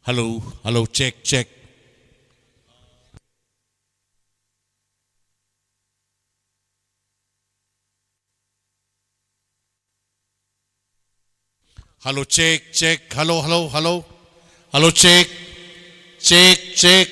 Hello, hello, check, check. Hello, check, check. Hello, hello, hello. Hello, check, check, check.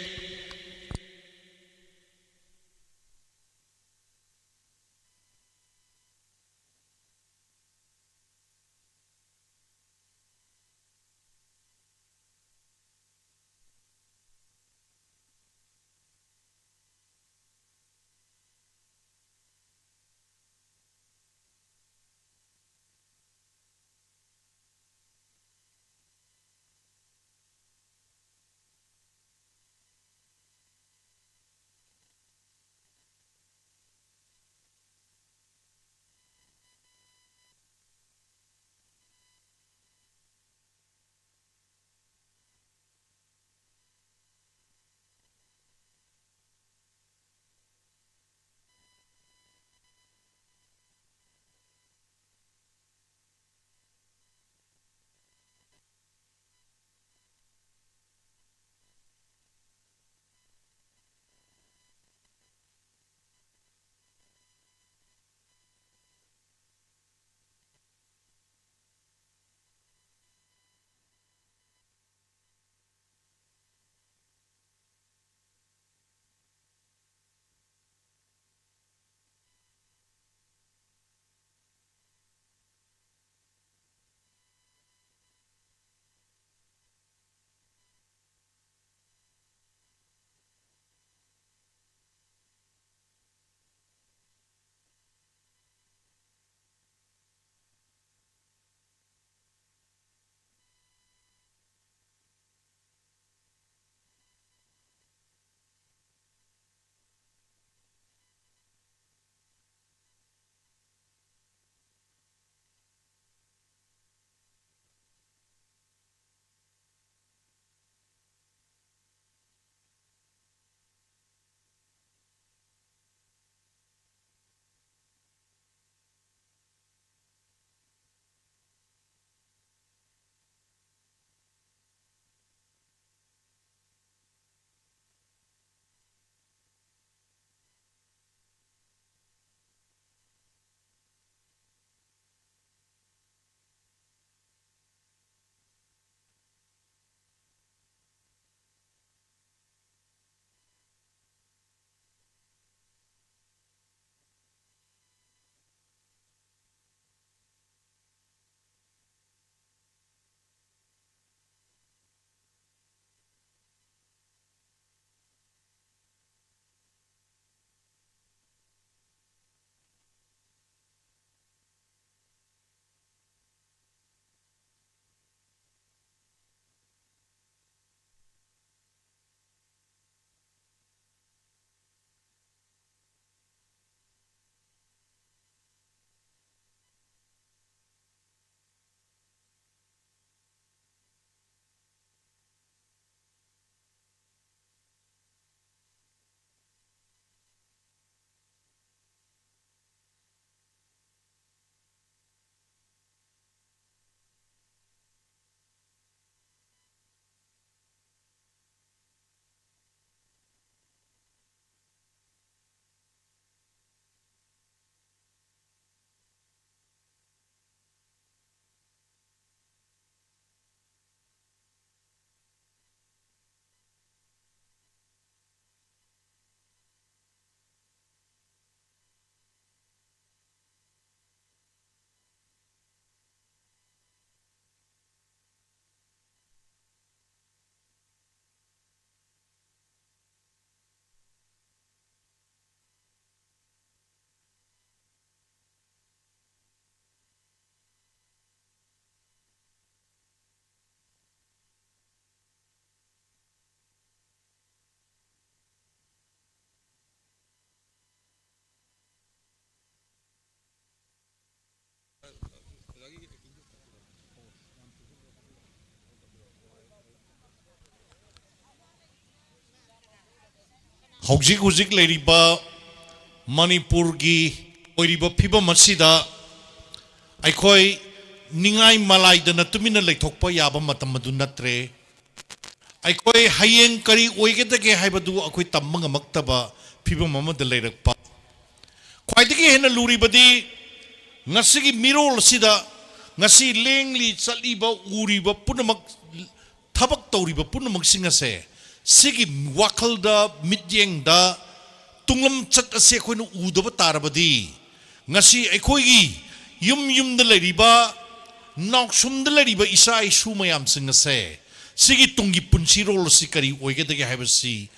Hojik hojik leiriba Manipurgi oiriba phibam asida aikhoi ningai malai dana tumina leithokpa yaba matam madu natre ꯑꯩꯈꯣꯏ ꯍꯌꯦꯡ ꯀꯔꯤ ꯑꯣꯏꯒꯗꯒꯦ ꯍꯥꯏꯕꯗꯨ ꯑꯩꯈꯣꯏ ꯇꯝꯕ ꯉꯝꯃꯛꯇꯕ ꯐꯤꯕꯝ ꯑꯃꯗ ꯂꯩꯔꯛꯄ ꯈ꯭ꯋꯥꯏꯗꯒꯤ ꯍꯦꯟꯅ ꯂꯨꯔꯤꯕꯗꯤ ngasi mirol sida ngasi lengli chaliba uriba punamak thabak tawriba punamak singase sigi wakhalda midyeng da tunglam chat ase khoina udaba tarabadi ngasi aikhoigi yum da leriba naksum da leriba isa isu mayam singase sigi tungi punsi rol si kari oigedage haibasi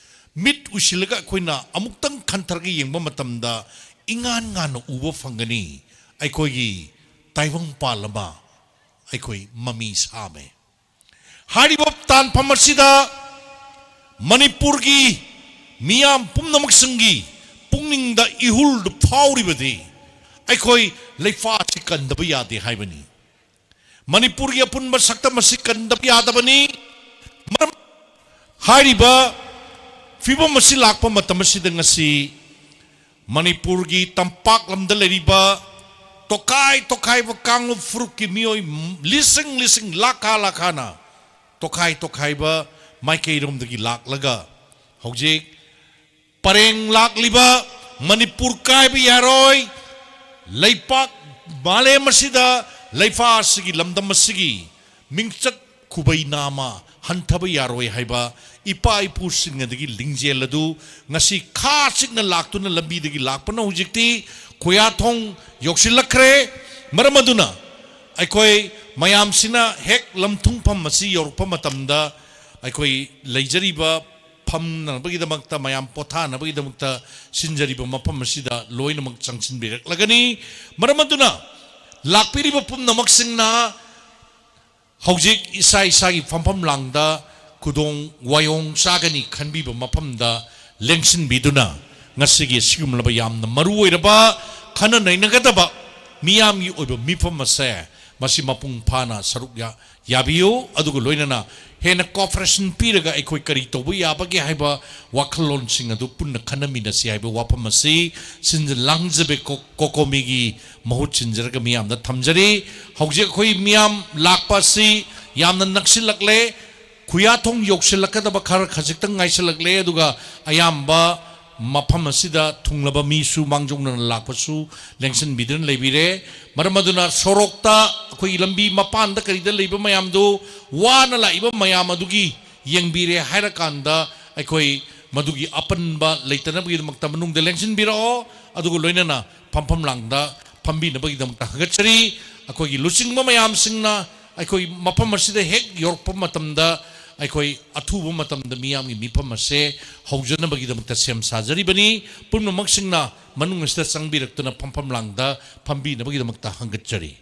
mit usilaga khoina amuktang khantarga yengba matamda ingan ngan uba fangani aikhoigi taivang palama aikhoi mami same haribop tan phamasida manipur gi miyam pumnamak sangi pungningda ihul phauribadi aikhoi leifa sikandaba yade haibani manipur gi apunba saktam sikandaba yadabani hariba fibam masi lakpa matam asida ngasi manipur gi tampak lamda leriba tokai ba kanglu furuk ki mioi lising lakha na tokai ba maikei rom dagi lak laga hojik pareng lak liba manipur kai bi yaroi leipak male masida leifa sigi lamdam masigi mingchat kubai nama hanthaba yaroi haiba ipa ipu sing dagi lingjel adu ngasi kha signa laktuna lambi dagi lakpana hojikti khoya thong yoksilakre maramaduna aikoi mayam sina hek lamthung pham masi yorpa matamda aikoi leijariba pham na bagi damakta mayam potha na bagi damakta sinjariba mafam masida loina mak changchin birak lagani maramaduna lakpiriba pum namak singna hojik isa gi pham langda kudong wayong sagani khanbiba mafamda lengsin biduna ngasigi sigumlaba yamna maru oiraba khana nainagadaba miyamgi oiba mifam ase masi mapung phana saruk yabiyo adugo loinana hena cooperation piraga aikoi kari tobu yabage haiba wakhalon sing adu punna khanamina si haiba wapam ase sinj langjabe kokomigi mahut chinjaraga miyamda thamjari hauje khoi miyam lakpa si yamna naksilakle khuyathong yoksilakadaba khar khajiktang ngaisilakle aduga ayamba mafam asida thunglaba misu mangjongna lakpasu lengsin bidran leibire maramaduna sorokta khoi lambi mapan da karida leiba mayamdu wana laiba mayam adugi yengbire hairakanda aikhoi madugi apanba leitana bagi makta manung de lengsin biro adugo loinana phampham langda phambi na bagi damta hagachari akhoi lusingma mayam singna aikhoi mafam asida hek yorpa matamda aikoi athuba matamda miyamgi mifam ase haujana bagi damakta sem sajari bani pumna maksingna manung asta changbiraktuna phampham langda phambi na bagi damakta hangachari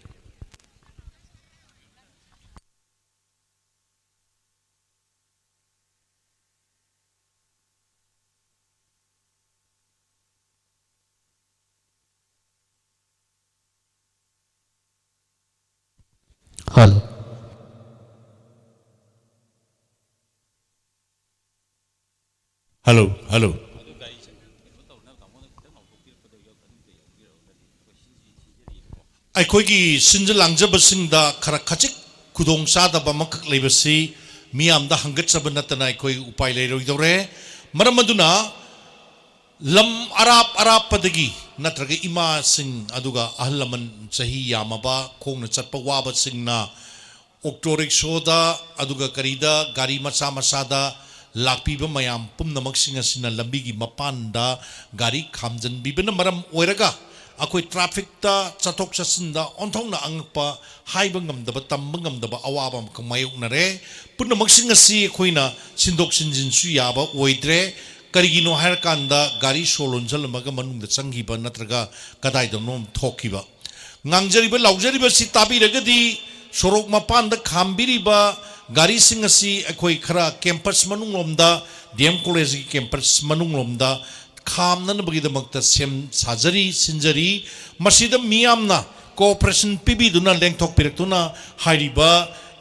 Halo. Hello. ꯑꯩꯈꯣꯏꯒꯤ ꯁꯤꯟꯖ ꯂꯥꯡꯖꯕꯁꯤꯡꯗ ꯈꯔ ꯈꯖꯤꯛ ꯈꯨꯗꯣꯡ ꯆꯥꯗꯕ ꯑꯃꯈꯛ ꯂꯩꯕꯁꯤ ꯃꯤꯌꯥꯝꯗ ꯍꯪꯒꯠꯆꯕ ꯅꯠꯇꯅ ꯑꯩꯈꯣꯏ ꯎꯄꯥꯏ ꯂꯩꯔꯣꯏꯗꯧꯔꯦ ꯃꯔꯝ ꯑꯗꯨꯅ lam arap-padagi natraga imasing aduga ahal laman sahi yamaba khongna chatpa waba singna oktorikshoda aduga karida gari macha da lakpiba mayam pumnamak singa sina lambigi mapanda gari khamjan bibena maram oiraga akoi traffic ta chathok chasinda onthongna angpa haiba ngamdaba tamba ngamdaba awaba mayoknare pumnamak singa si khoina sindok sinjin su yaba oidre karigino hairkanda gari solon jalmaga manungda changhiba natraga kadaida nom thokiba ngangjariba laujariba si tabiragadi sorok mapanda khambiriba gari singasi akoi khara campus manunglomda DM college ki campus manunglomda khamnan bagidamakta sem sajari sinjari masida miyamna cooperation pibi duna lengthok piraktuna hairiba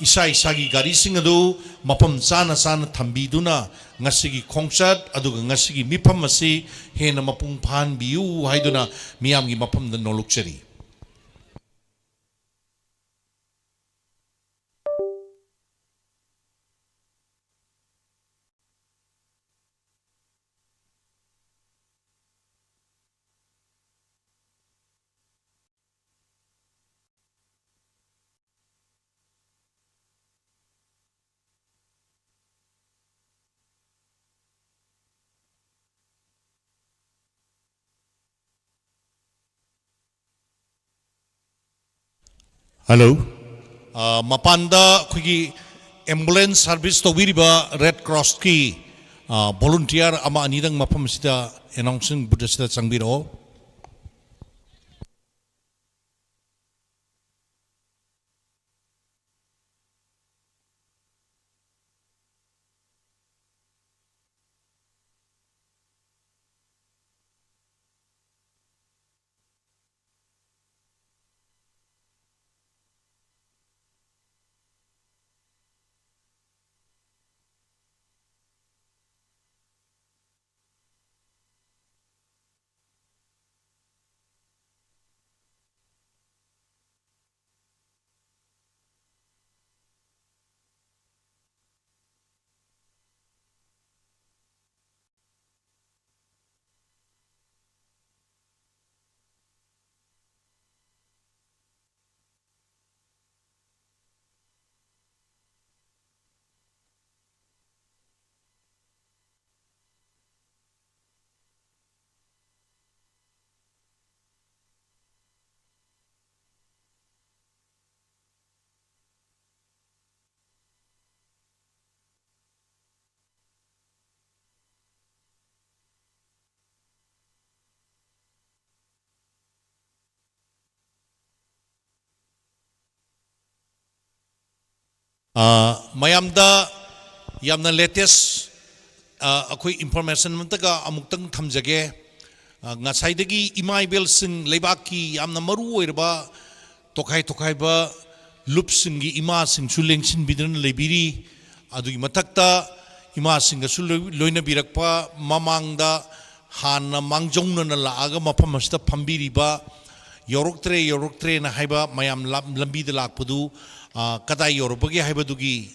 isa-isagi gari singadu mapam sana thambiduna ngasigi khongchat aduga ngasigi mifam asi hena mapung phan biu haiduna miyamgi mapam da nolukchari Hello. Mapanda kugi ambulance service to wiriba Red Cross ki volunteer ama anidang mapam sida announcing buddha sida changbiro. Mayamda yamna latest akoi information mantaka amuktang thamjage ngasaidagi email sing lebaki yamna maru oirba tokai ba loop singi ima sing suleng sin bidran lebiri adugi matakta ima singa sul loina birakpa mamangda hana mangjongna na laaga mapam asta phambiriba yoroktre na haiba mayam lambi da lakpadu kadai yorobagi haibadуги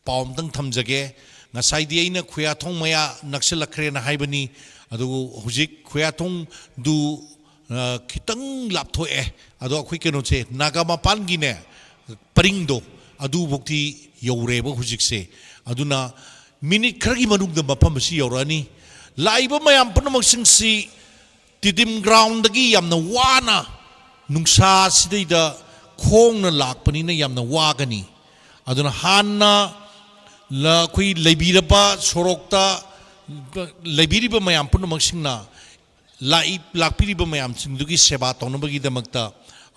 paumtang thamjage ngasai di aina khuyathong maya nakselakre na haibani adu hujik khuyathong du khitang lapthoe adu akhoi keno che nagama pangi ne paringdo adu bokti yoreba hujik se aduna minute khargi manungda mapam si yorani laiba mayam punamak singsi tidim ground dagi yamna wana nungsa sidaida khong na lakpani na yamna wagani aduna hanna la khui leibiraba sorokta leibiriba mayam punamak singna lakpiriba mayam singdugi seba tonabagi damakta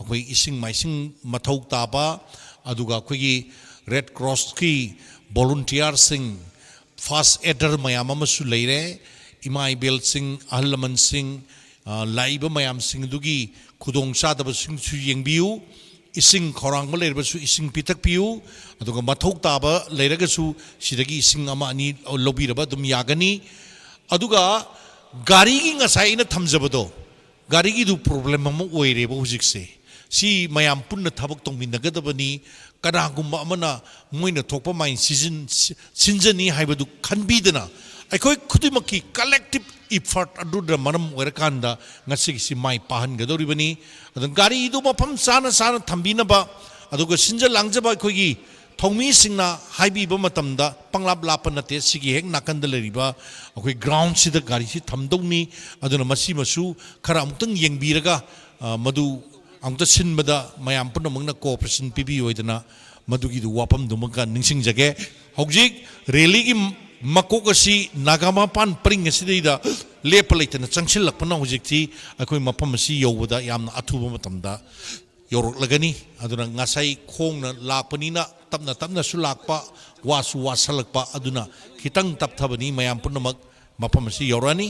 akhoi ising maising mathau taba aduga akhoi Red Cross ki volunteer sing first aider mayam amasu leire imai bel sing ahlaman sing laiba mayam singdugi khudong sadaba sing su yengbiu ising khorang ma leirba su ising pitak piu aduga mathok taba leiraga su sidagi ising ama ani lobiraba dum yagani aduga gari gi ngasai na thamjabado gari gi du problem ama oire ba hujikse si mayam punna thabak tongminagadabani kanagumba amana moina thokpa main season sinjani haibadu khanbidana aikoi khudimaki collective effort aduda manam oirakanda ngasi si mai pahan gadoribani adan gari idu mapam sana thambina ba aduga sinja langjaba aikogi thongmi singna haibi ba matamda panglap lapa nate sigi hek nakanda leriba akoi ground sida gari si thamdongni aduna masi masu khara amtang yengbiraga madu amta sinbada mayam punamangna cooperation pibi oidana madugi du wapam dumaka ningsingjage hojik rally gi makok asi nagama pan pring asidaida lepa leitana changsilakpana hojikti akoi mapam asi yowada yamna athuba matamda yoroklagani aduna ngasai khongna lakpanina tapna su lakpa wasu wasalakpa aduna khitang tapthabani mayam punamak mapam asi yorani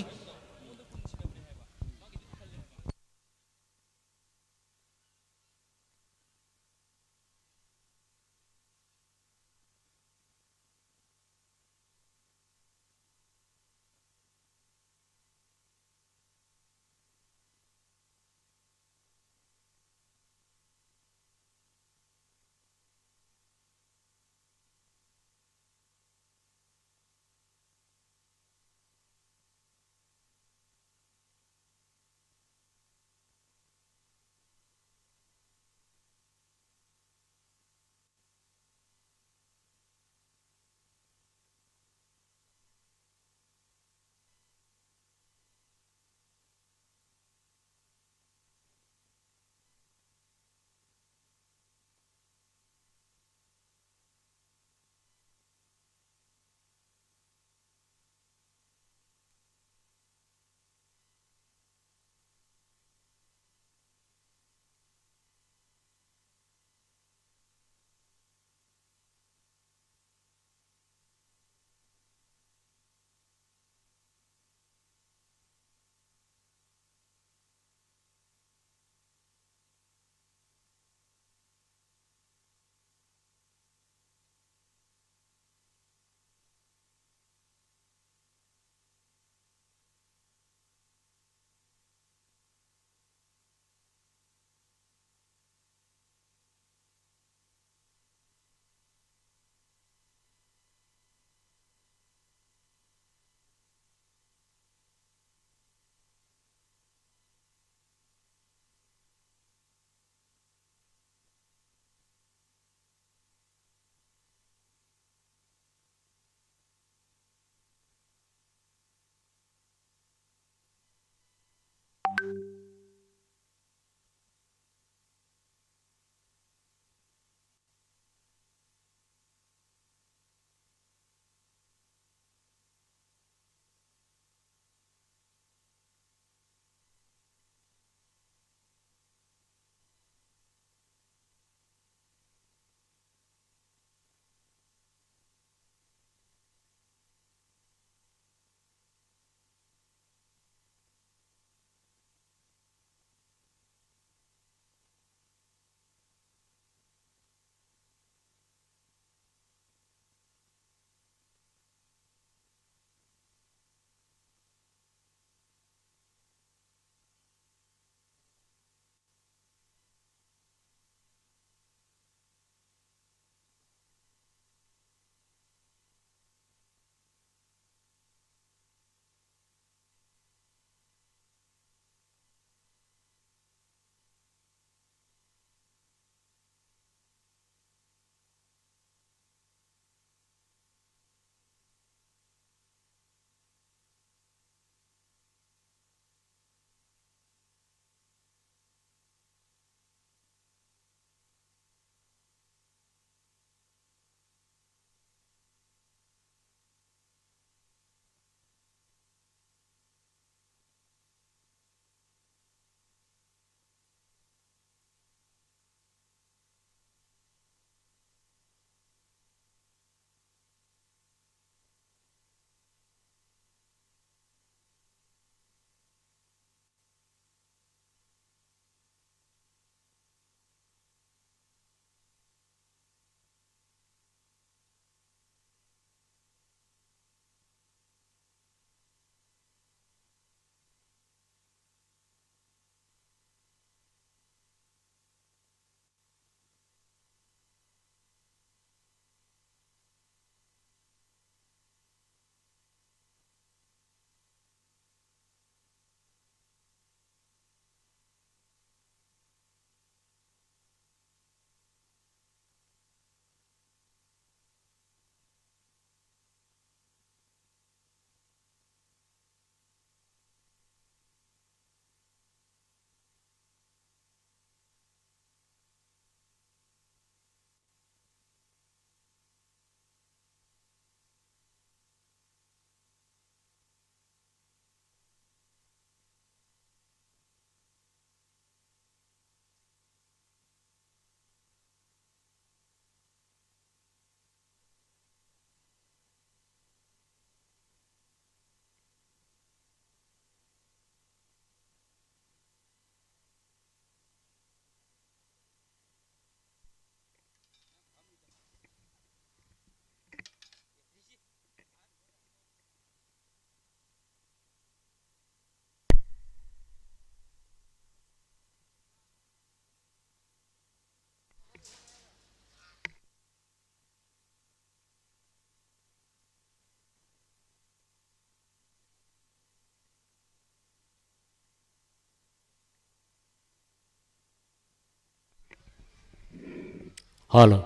Halo.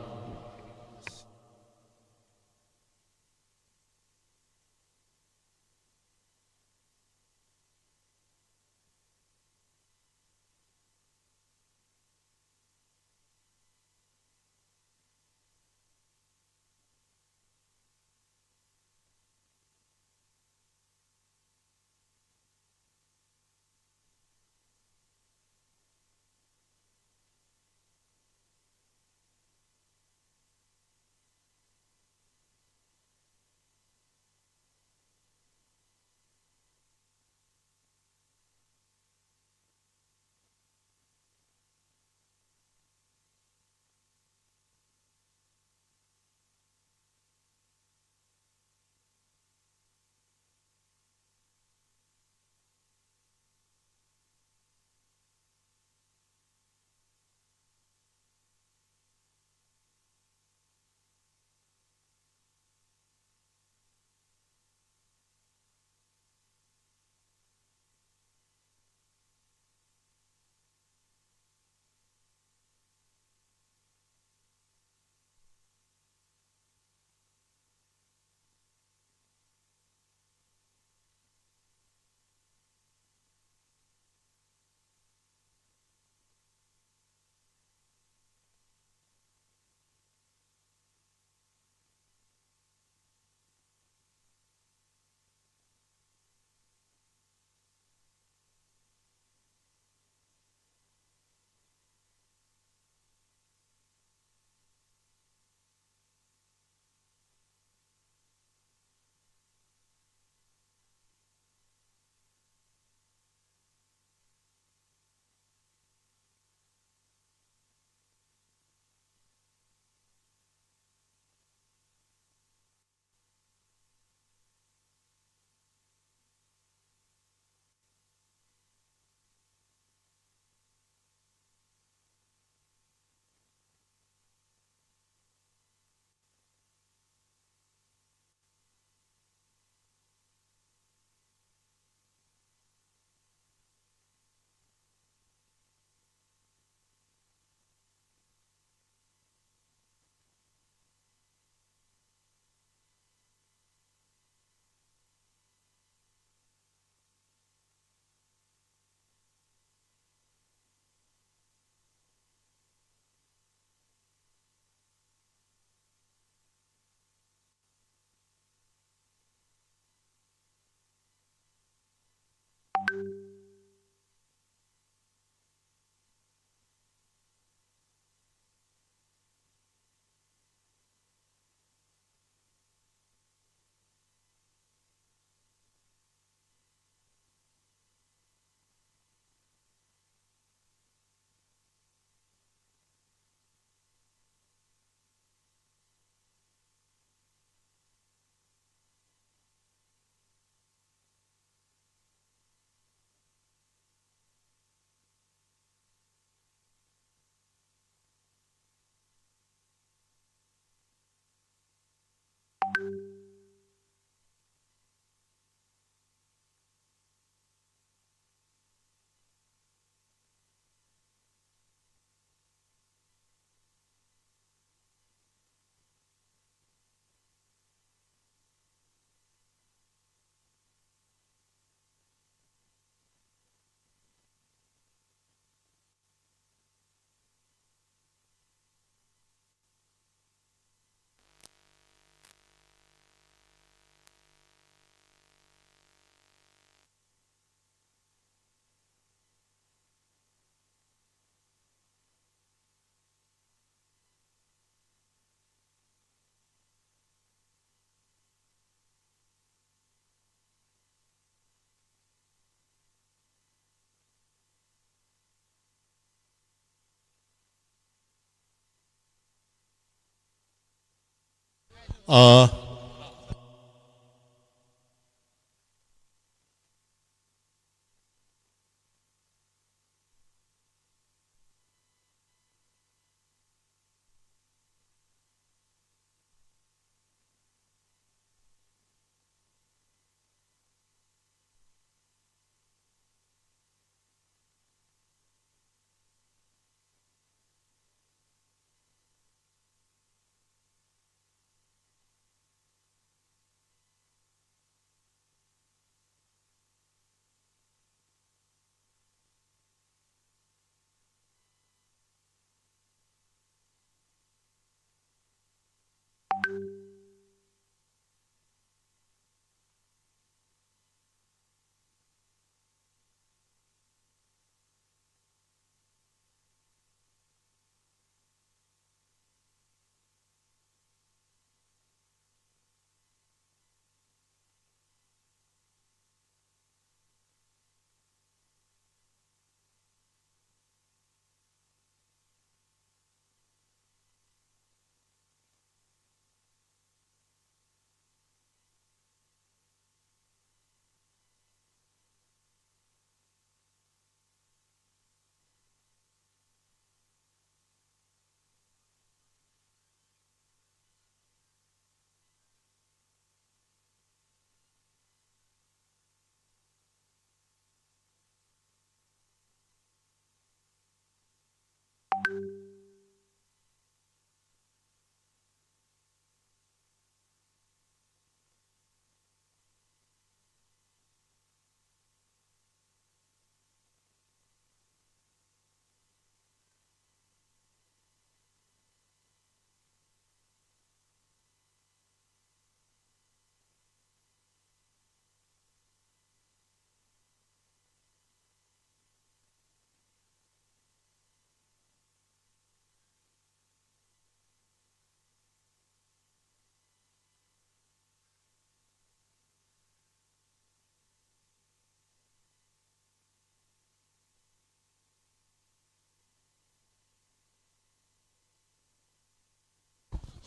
Uh,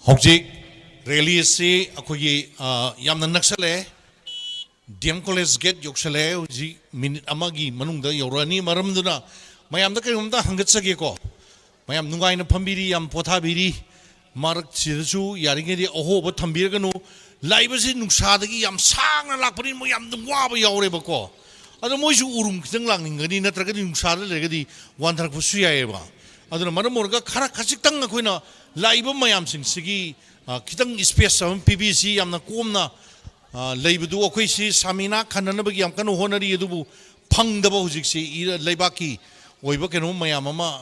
Hojik rally si ako yam na naksale DM College Gate yoksale uji minute amagi manungda yorani maram duna mayam da kayumda hangat sage ko mayam nungai na phambiri yam potha biri marak chisu yaringe di oho ba thambir ganu laiba si nungsa dagi yam sang na lakpani mo yam dungwa ba yore ba ko ado mo isu urum kitang lang ngani natraga di nungsa da legadi wantarak pu suya ba aduna maram morga khara khasik tang akoina laiba mayam sing sigi kitang space am PBC yam na komna leibdu akoi si samina khanana bagi yam kanu honari edu phang daba hujik si ira leibaki oiba keno mayam ama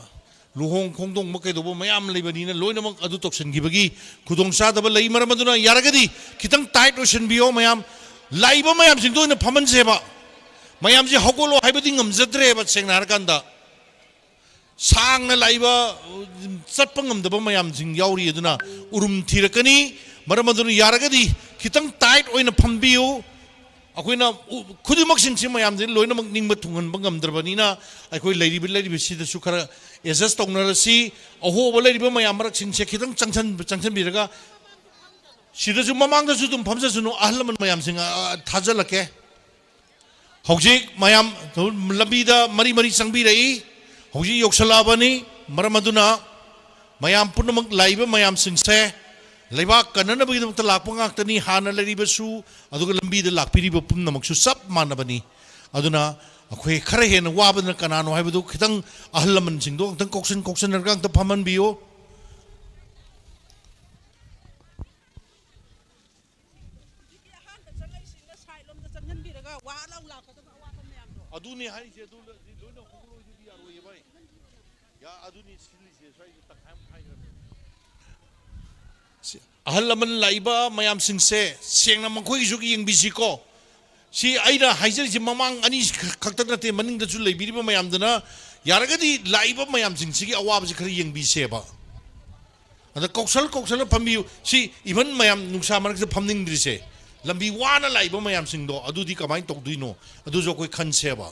luhong khongdong makai do mayam leibani na loina mak adu toksen gi bagi khudong sa daba lei maram aduna yaragadi kitang tight ocean bio mayam laiba mayam sing do na phaman seba mayam ji hogolo haibadi ngamjadre ba sengna har kanda sang na laiba satpangam daba mayam sing yauri aduna urum thirakani maram aduna yaragadi kitang tight oina phambiu akoina khudimak sing sim mayam din loina mak ningba thungan bangam drabani na akoi leiri si da su khara adjust tongna si aho ba leiri ba mayam rak sing se kitang changchan biraga sida su mamang da su dum phamsa sunu ahlaman mayam sing thajalake hojik mayam lambi da mari sangbi rei hojik yoksalabani maram aduna mayam punamak laiba mayam sing se leibak kanana bagi dam talak pangak tani hana lari basu aduga lambi da lak piri bapum namak su sab mana bani aduna akhoi khare hen wabana kanano haibadu khitang ahlaman singdo tang koksen nargang ta phaman biyo aduni hai je adu loina holo ju yaro ye bai ya aduni sili je sai takham khai ahalaman laiba mayam singse sengna mangkhoi ju yeng bisi ko si aida haijer ji mamang ani khakta na te maning da ju leibiri ba mayam dana yaragadi laiba mayam singsi awab ji khari yeng bise ba ada koksal phambi si even mayam nungsa marak phamning drise lambi wana laiba mayam singdo adu di kamai tok duino adu jo koi khan se ba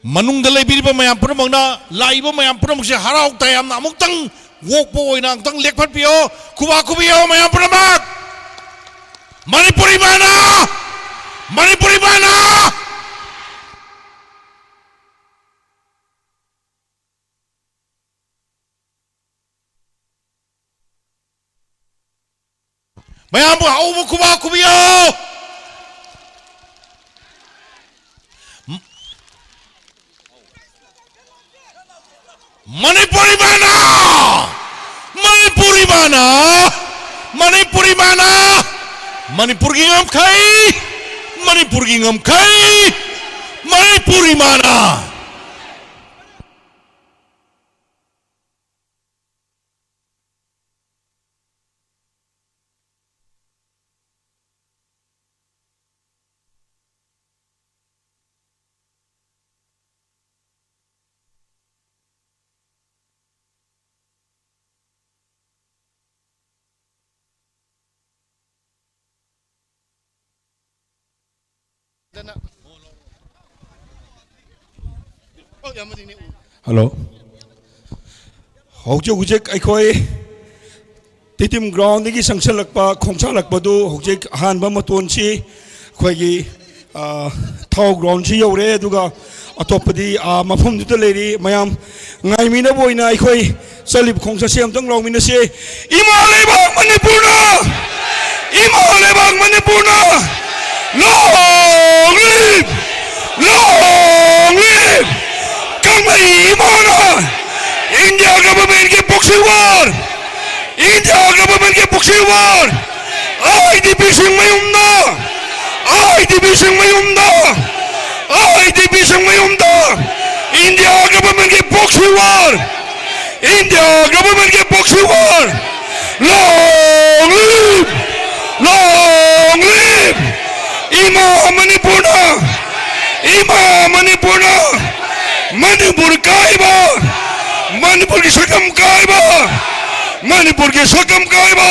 manung da leibiri ba mayam punamang na laiba mayam punamang si harau tayam na amuk tang wok po ina tang lekpat piyo kuba kubiyo mayam punamang Manipuri mana mayam hau kuba kubiyo Manipuri mana Manipur gi ngam kai Manipuri mana Hello. Hojik hojik aikoi titim ground ni sangsa lakpa khongsa lakpa du hojik han ba maton si khoi gi thau ground si yore duga atopadi mafum du leri mayam ngai mina boina aikoi salib khongsa sem tang long mina se imale ba manipur na imale ba manipur na long live long live Kamai Imana India government ke boxing war India government ke boxing war IDP sing mayumda IDP sing mayumda IDP sing mayumda India government ke boxing war India government ke boxing war long live Ima Manipurna Ima Manipurna Manipur kaiba Manipur ki sakam kaiba Manipur ki sakam kaiba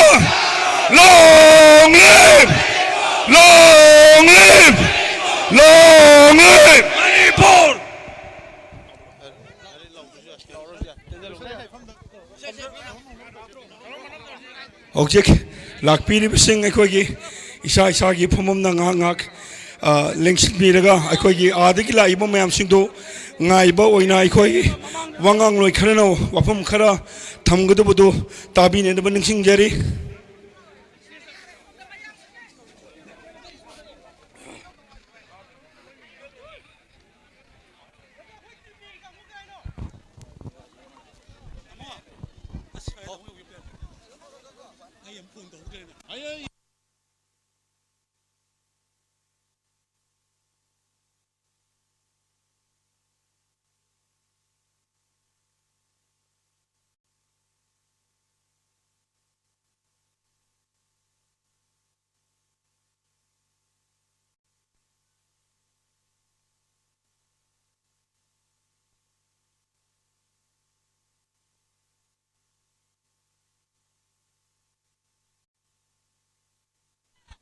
long live long live long live Manipur Objek lakpiri bising aikoi gi isa isa gi phomom na ngak lengsin biraga aikoi gi adagi la ibo mayam singdo ngai ba oina aikoi wangang loi kharano wafam khara thamgadu budu tabi ne ba ningsing jari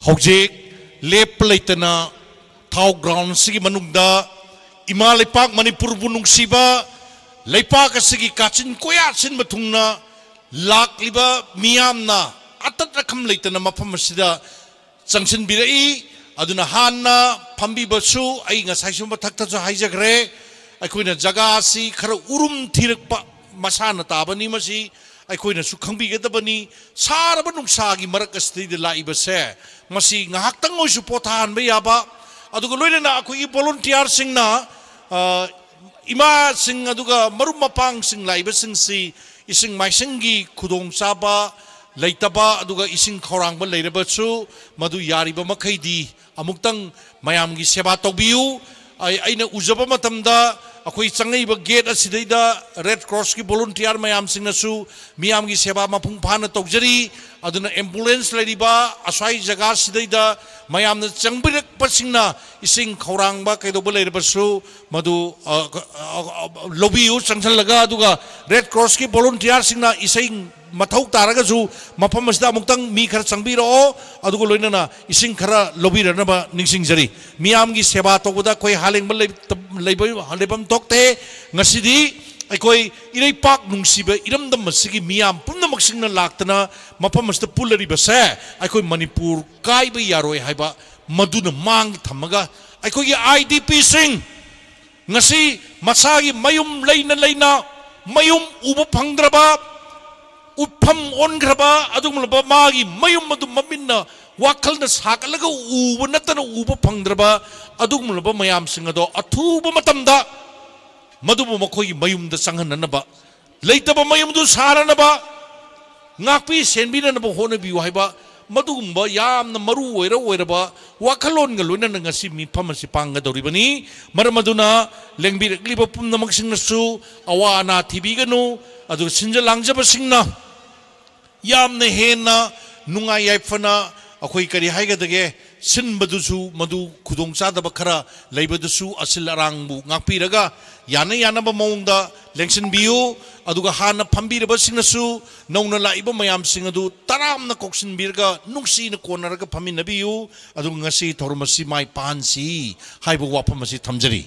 Hojik lep leitana thau ground sigi manungda ima lepak Manipur bunung siba lepak sigi kachin koya sin matungna lak liba miyamna atat rakam leitana mafam sida sangsin birai aduna hanna pambi basu ai ngasai sumba thakta jo haijagre aikoina jaga si khara urum thirakpa masana tabani masi aikoina su khangbi gadabani saraba nungsagi marak asti de laibase masi ngahaktang oisu pothan ba yaba aduga loina akoi volunteer singna ima sing aduga marum mapang sing laiba sing si ising maisingi khudong chaba leitaba aduga ising khorang ba leiraba chu madu yariba makhaidi amuktang mayamgi seba tawbiu aina ujaba matamda akoi changai ba gate asidaida red cross ki volunteer mayam singnasu miyamgi seba mapung phana tawjari aduna ambulance leriba aswai jaga sidaida mayamna changbirak pasingna ising khorang ba kaidoba leirbasu madu lobiu changchalaga aduga red cross ki volunteer singna ising mathau taraga ju mafam asda amuktang mi khara changbiro aduga loinana ising khara lobirana ba ningsing jari miyamgi seba tawda koi haleng ba lebam tokte ngasidi aikoi irei pak nungsiba iramdam masigi miyam pumnamak singna laktana mafam asda pulari base aikoi Manipur kaiba yaroi haiba maduna mang thamaga aikoi IDP sing ngasi masagi mayum leina mayum uba phangdraba Upam on graba adumulaba magi mayum madu maminna wakalna sakalaga uba natana uba phangdraba adumulaba mayam singado athuba matamda madubu makoi mayumda sanghananaba leitaba mayumdu saranaba ngakpi senbinanaba honabiu haiba madugumba yamna maru oiraba wakalon galuna ngasi mi phamasi pangadoribani maramaduna lengbirakliba pumnamak singnasu awana thibiganu adu sinja langjaba singna yamna hena nunga yaifana akoi kari haigadaगे सिनबदुसु मधु खुदोंग चादब खरा लेबदुसु Aseel अरांगबु ngakpiraga yana yana ba mongda लेंसन बियो अदुगा हाना फंबीरबा सिंगसु नौना लाइबा मयाम सिंग अदु तरामना कोक्सिन बिरगा नुक्सीना कोनरगा फमिनबियो अदु ngasi थोरमसी माइ पानसी हाइबो वाफमसी थमजरी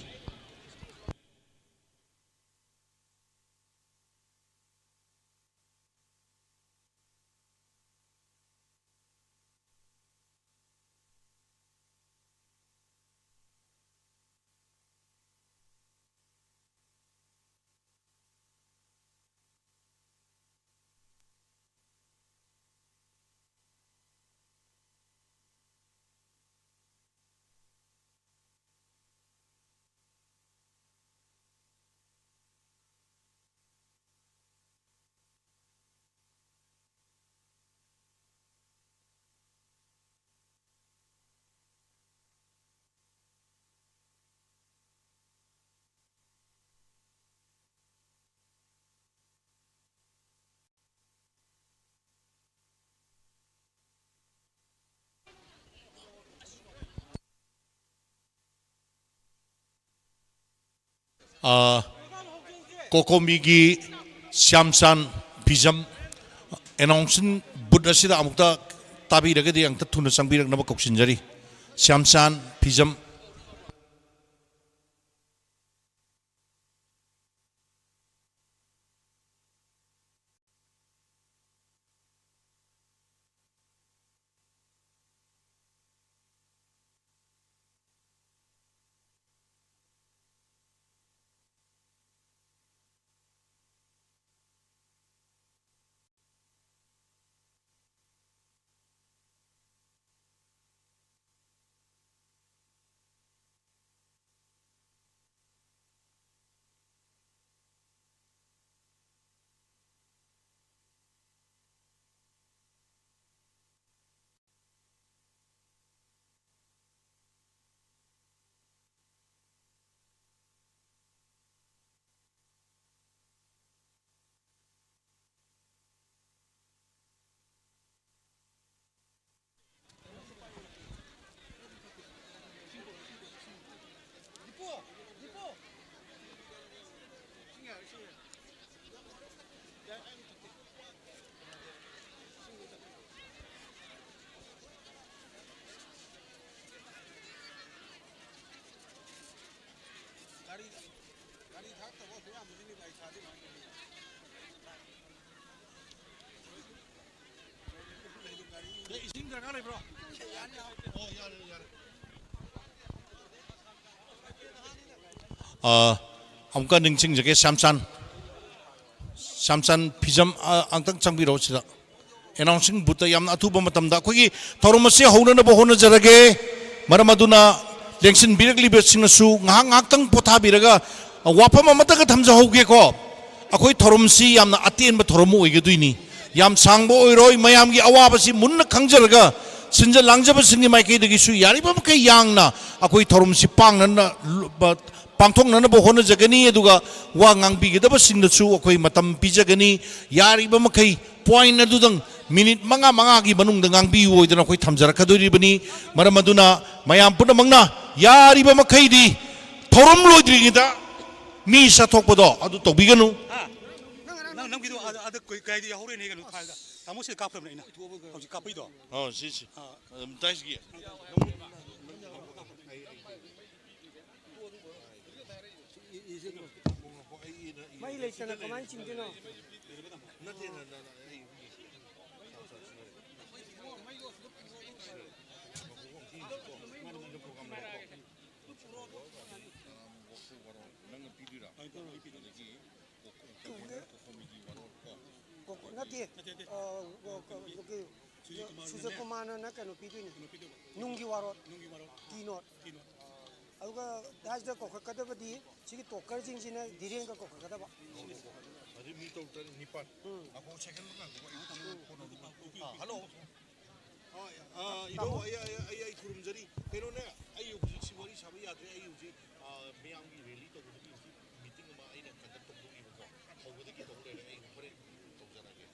कोकोमीगी श्यामसान फिजम एनाउंसन बुट असिदा अमुक्ता ताबीरगदि अंत थुना संबीरगनब कोक्सिनजरी श्यामसान फिजम अमुका निंगचिंग जगे श्यामसान फिजम अंतंग चंगबिरो सिदा एनाउंसिंग बुत यामना अथुबा मतमदा अखोगी थौरमसे हौननबो होनजरगे मरमदुना लेंसिन बिरगलिबे सिंगसु ngahak ngakhtang potha biraga wafam amataga thamja hogeko अखोई थौरमसी यामना अतेनबा थौरम ओइगदुइनी याम सांगबो ओइरोय मयामगी अवाबसी मुन्ना खंगजरगा सिंजा लांगजबा सिंगी माइकेदगिसु यारिबा मकै यांगना अखोई थौरमसी पांगना पांथोंननबो होनजगनी अदुगा वा ngangbigedaba singdasu अखोई matam pijagani यारिबा मकै पॉइंट अदुदंग मिनिट मंगा मंगा की मनुंग ngangbiyु ओइदना अखोई थमजरखदोरिबनी मरमदुना मयाम पुनमंगना यारिबा मखैदी थौरम लोइद्रिगिदा मी साथोकपदो अदु तोबिगनु नंगिदो आद कोई कायदि हौरे ने गनु Phalada तामोसे काफ्रमना हौजि कापैदो CC ताइसगि mai leitana kaman chingino nati suja kumana na kanu pidini nungi warot kinot aduga dajda kokakadabadi sigi tokkar jingsina direnga kokakadaba adi mi to nipan ako second hello ido ai kurumjari pero ne ai hujik sibori sabi yadre ai hujik meyam gi rally to meeting ma ai na conduct to gi ko hogode ki to re ai pore to jarage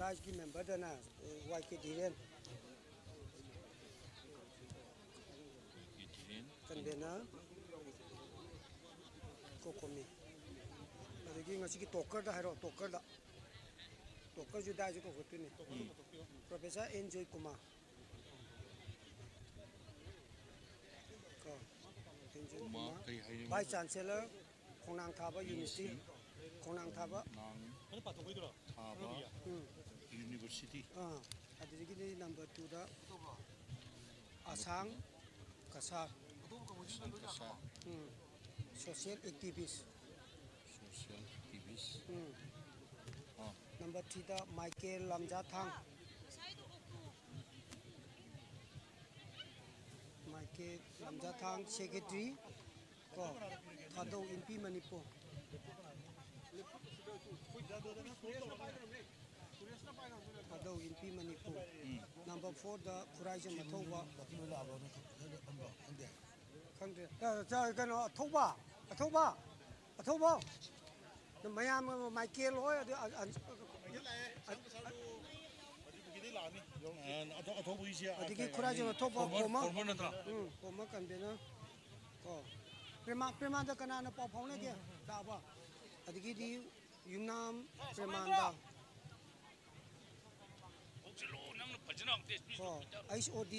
दाइज की member दना Y K Dhiren convener COCOMI अदगी ngasi की टोकर दा हारो टोकर जो दाइज को होतुने professor Enjoy Kumar vice chancellor खोनांग थाबा यूनिवर्सिटी खोनांग थाबा अरे पातो कोई दरा थाबा यूनिवर्सिटी अदगी नंबर 2 दा आसांग कसार सोशल एक्टिविस्ट नंबर 3 दा माइकल लमजा थांग सेक्रेटरी को थादो एमपी मणिपुर थादो एमपी मणिपुर नंबर 4 दा खुराइज मथौबा खंदे जा कनो अथौबा मयाम माइकल होय अदगी खुराइज मथौबा कोमा कन्वेनर को प्रेमा दा कनाना पाव फाउने के दाबा अदगी दी युनाम प्रेमांदा HOD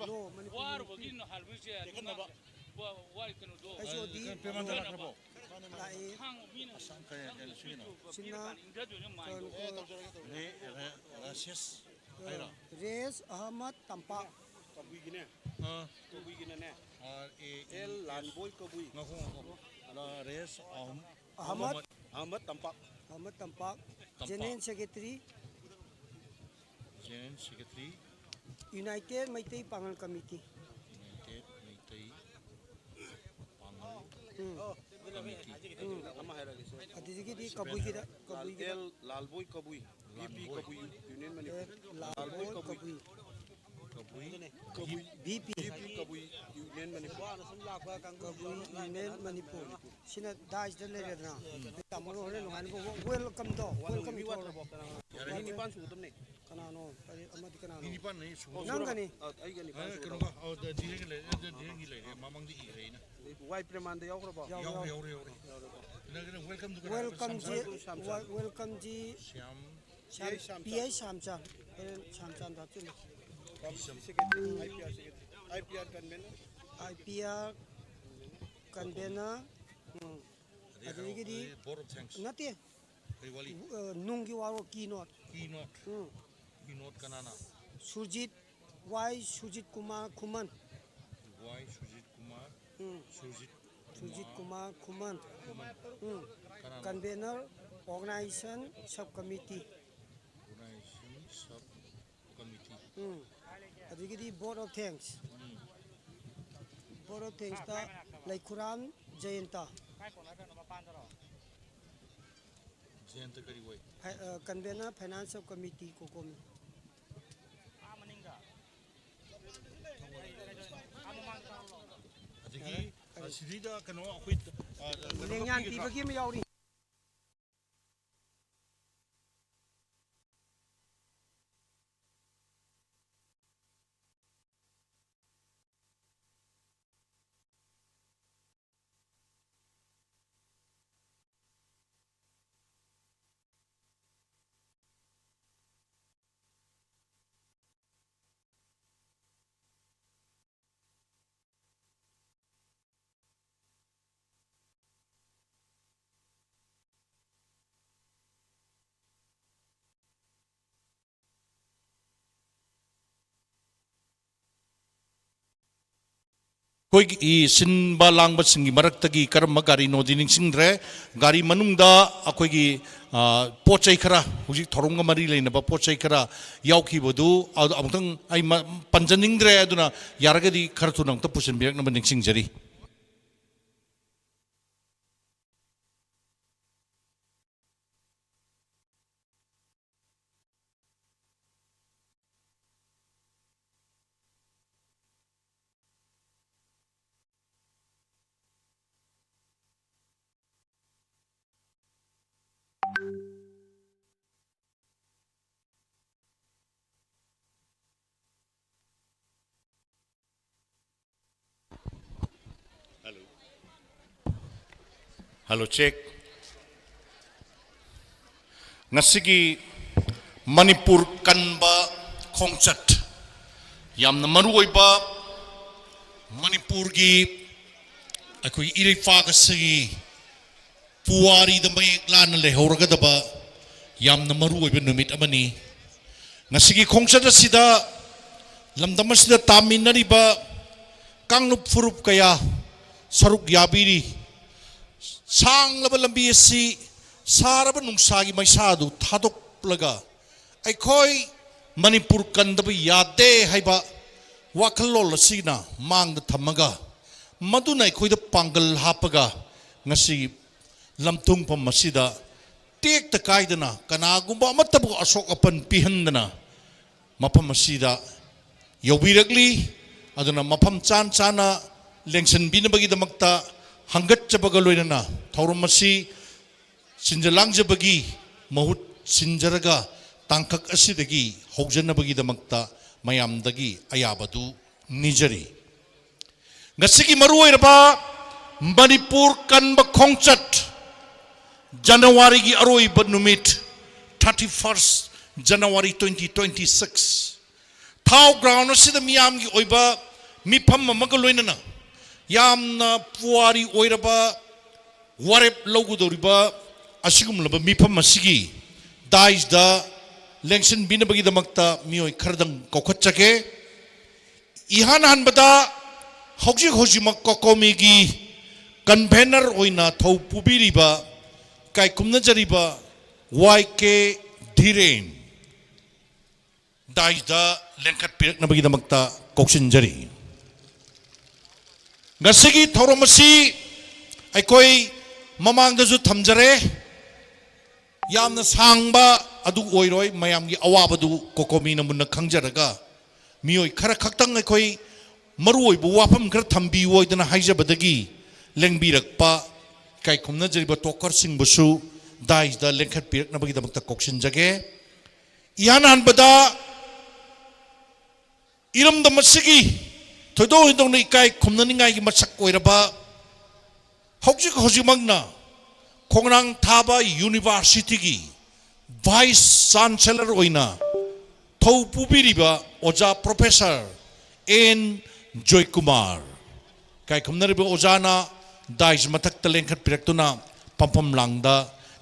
लो मणिपुर HOD रेस Ahmed Tampak El Lanboy Kabui Res अहमद Tampak general secretary General Secretary united Meitei Pangal committee United Meitei Pangal अदगी दी Kabui El Lalboy Kabui BP Kabui Union Manipur Lalboy Kabui VP Kabui Union Manipur Kabui union Manipur सिना दाइज द लेरेना तमरो होले नोहान को वेलकम दो welcome to Ini pan sudah nih कनानो अमदी कनानो Ini pan ni su नंगनी Ayo nih kano ba direng le mamang di i na Wai Premanda yaw ba yaw na welcome to welcome जी Siam पीआई शामचान दा चुन IPR convener IPR convener अदगी दी Board of Thanks नते Riwali नुंगी वारो keynote Kinot kanana Surjit Y Surjit Kumar Khuman Y Sujit Kumar Khuman convener organization sub committee Organization Sub Committee अदगी दी बोर्ड ऑफ थैंक्स दा Laikhuram Jayanta Jayanta Kari Way convener finance sub committee को कोम Adigi sidida kano akwit लेंयान पीबगी में यावरी कोई सिंबा लांग बसिंगी मरक्तगी करम गाड़ी नोदी निंगसिंग्रे गाड़ी मनुंगदा अखोगी पोचै खरा हुजी थोरंग मरी लेनबा पोचै खरा यावखिबदु अमुतंग आई पंजनिंग्रे अदुना यारगदी खरथु नंगत पुसन बिरक नब निंगसिंगजरी Hello, check. Ngasigi Manipur kanba khongchat yamna maruoiba Manipur gi akoi irifa ka sigi puari da mai lan le horaga da ba yamna maruoiba numit amani ngasigi khongchat sida lamdam sida taminari ba kanglup furup kaya saruk yabiri sang laba lambi si saraba nungsagi mai sadu thadok plaga aikoi Manipur kandaba yade haiba wakalol asina mangda thamaga maduna aikoi da pangal hapaga ngasi lamtung pam masida tek ta kaidana kanagumba amatabu asok apan pihandana mapam masida yobirakli aduna mapam chan chana lengsan binabagi damakta hangat chabaga loinana thaurum masi sinjalangjabagi mahut sinjaraga tangkak asidagi hogjanabagi damakta mayamdagi ayabadu nijari ngasigi maruoiraba Manipur kanba khongchat January gi aroi numit 31st January 2026 thau ground asida miyam gi oiba mifam mamaga loinana yamna puari oiraba warep logudoriba asigumlaba mifam asigi dais da lengsin binabagi damakta mioi khardang kokhatchake ihan hanbada hojik kokomi gi convener oina thau pubiriba kai kumna jariba YK Dhiren dais da lengkat pirak nabagi damakta koksin jari ngasigi thoromasi aikoi mamangdasu thamjare yamna sangba adu oiroi mayamgi awabadu kokomi namuna khangjaraga mioi khara khaktang aikoi maruoi bu wafam khar thambi oidana haijabadagi lengbirakpa kai khumna jariba tokar singbusu dais da lengkhat pirak nabagi damakta koksin jage ihan hanbada iram damasigi thodo hindong nei kai khumna ningai gi masak oiraba hojik magna khongrang thaba university gi vice chancellor oina thau pubiriba oja professor N Joy Kumar kai khumnariba ojana dais mathak ta lengkhat piraktuna pampam langda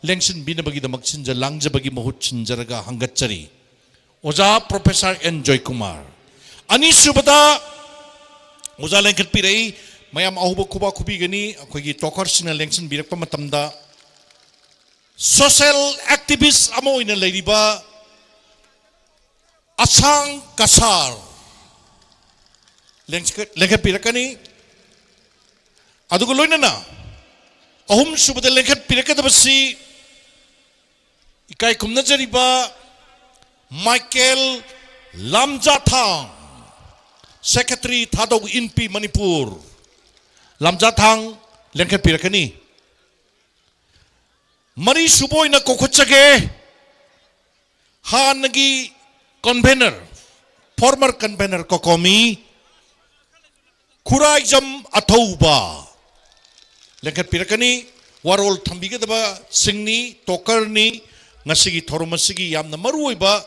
lengsin binabagi damak sinja langjabagi mahut sinjaraga hangatchari oja professor N Joy Kumar ani subada oja lengkhat pirai mayam ahuba khuba khubi gani akhoi tokar sina lengsin birakpa matamda social activist amo oina leiriba asang kasar lengkhat pirakani adugo loinana ahum subada lengkhat pirakadabasi ikai kumna jariba Michael Lamjathang Secretary Thadog Inpi Manipur Lamjathang lengkhat pirakani Mari suboy na kokhotsage hanagi convener former convener kokomi Khuraijam Athauba lengkhat pirakani warol thambigadaba singni tokarni ngasigi thoromasigi yamna maruoiba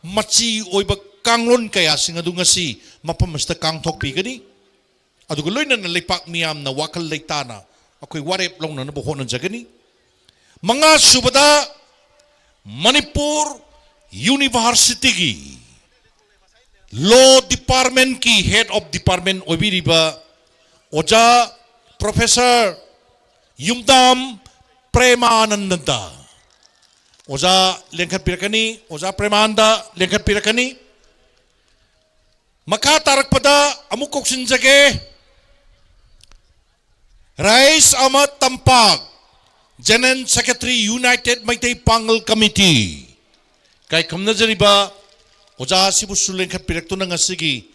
machi oiba kanglon kaya singadu ngasi mapamasta kangthok pigani adugo loinana leipak miyamna wakal leitana akoi warep longna na bohona jagani manga subada Manipur University gi law department ki head of department obiriba oja professor Yumdam Premananda oja lengkhat pirakani oja Premananda lengkhat pirakani maka tarakpada amuk koksinjage Rais Ahmad Tampak General Secretary United Maitai Pangal Committee kai kamna jariba oja sibu lengkhat piraktuna ngasigi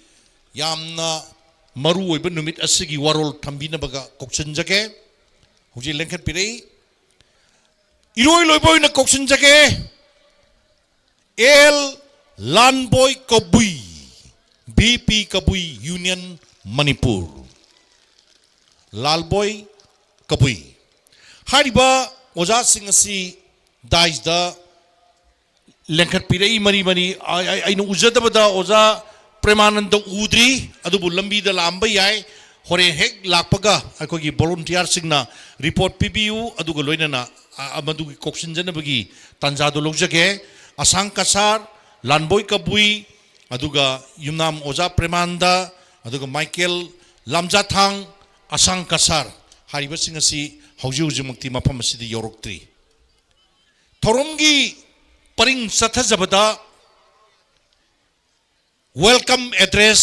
yamna maru oiba numit asigi warol thambina baga koksinjage huji lengkhat pirai iroi loiboy na koksinjage El Lanboy Kabui BP Kabui Union Manipur Lalboy Kabui हारिबा ओजा सिंह असि दाइजदा लेंखट पिरई मरी मरी आइन उजदबदा ओजा प्रेमानंद उद्री अदुबु लंबीदा लांबा याय होरे हेक लापगा अखोगी volunteer सिंगना report PBU अदुगा लोइनना अमदुगी कोक्सिनजनबगी तंजादो लौजगे असंग कसार लानबोय कबुई अदुगा युमनाम ओजा प्रेमानंद अदुगा माइकेल लामजाथांग असंग कसार हारिबा सिंग असि हौजी हौजिमक्ति मफम असिदि यौरक्त्रि थोरमगी परिंग सथजबदा वेलकम एड्रेस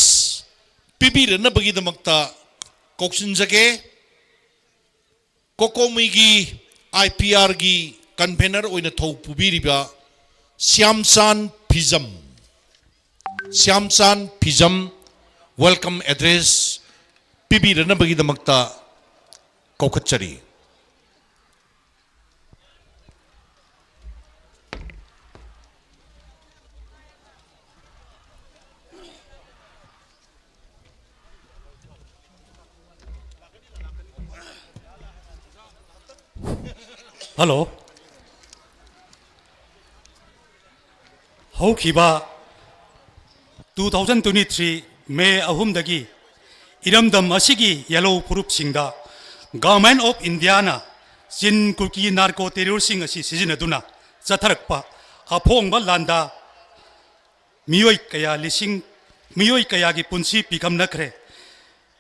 पीबीरनबगीदमक्ता कोक्सिनजगे कोकोमीगी IPR गी कन्वेनर ओइना थौ पुबीरिबा श्यामसान फिजम वेलकम एड्रेस पीबीरनबगीदमक्ता कौखचरी हेलो हौखिबा 2023 मे अहुमदगी इरमदम असिगी येलो पुरुप सिंगदा गवर्नमेंट ऑफ इंडिया ना चिन कुकी नार्को टेररिस्ट असी सिजिनदुना चथरकपा अफोंग लांदा मियोय कया लिसिंग मियोय कया की पुंसी पिकम नखरे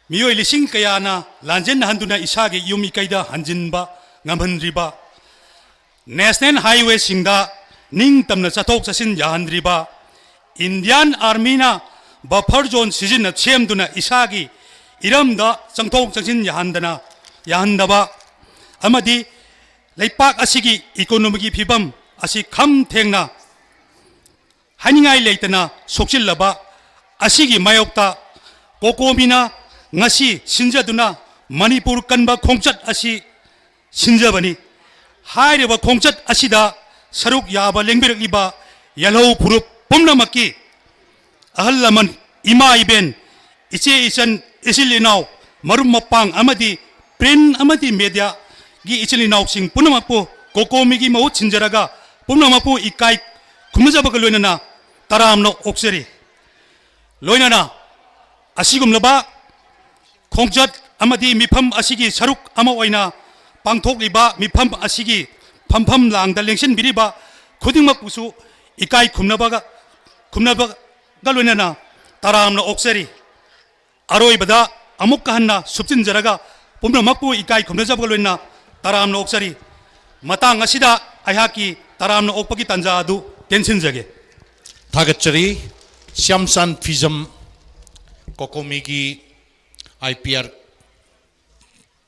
मियोय लिसिंग कया ना लांजन हंदुना इसागे युमी कैदा हंजिनबा ngамहनरिबा नेशनल हाईवे सिंगदा निंग तमना चथोक चसिन याहनरिबा इंडियन आर्मी ना बफर जोन सिजिन सेमदुना इसागी इरमदा चंगथोक चसिन याहनदबा अमदी लेपाक असिगी इकोनॉमी फिबम असि खम थेंगना हानिंगाई लेतना सोक्सिलबा असिगी मायोक्ता कोकोमीना ngasi sinjaduna manipur kanba khongchat asi sinjabani haireba khongchat asida saruk yaba lengbirliba yalo purup pumnamaki ahallaman ima iben iche isan isilinau marum mapang amadi print amadi media gi ichilinau sing punamapu kokomi gi mau sinjaraga punamapu ikai khumjabaka loinana taramno okseri loinana asigumlaba khongchat amadi mifam asigi saruk ama oina pangthokliba mifam asigi phampham langda lengsin biriba khudingmak pusu ikai khumnabaga loinana taramna okseri aroibada amuk kahanna subchinjaraga pumnamakpu ikai khumnajabaga loina taramna okseri matang asida ayhaki taramna okpagi tanja adu tensinjage थागतचरी श्यामसान फिजम कोकोमी की IPR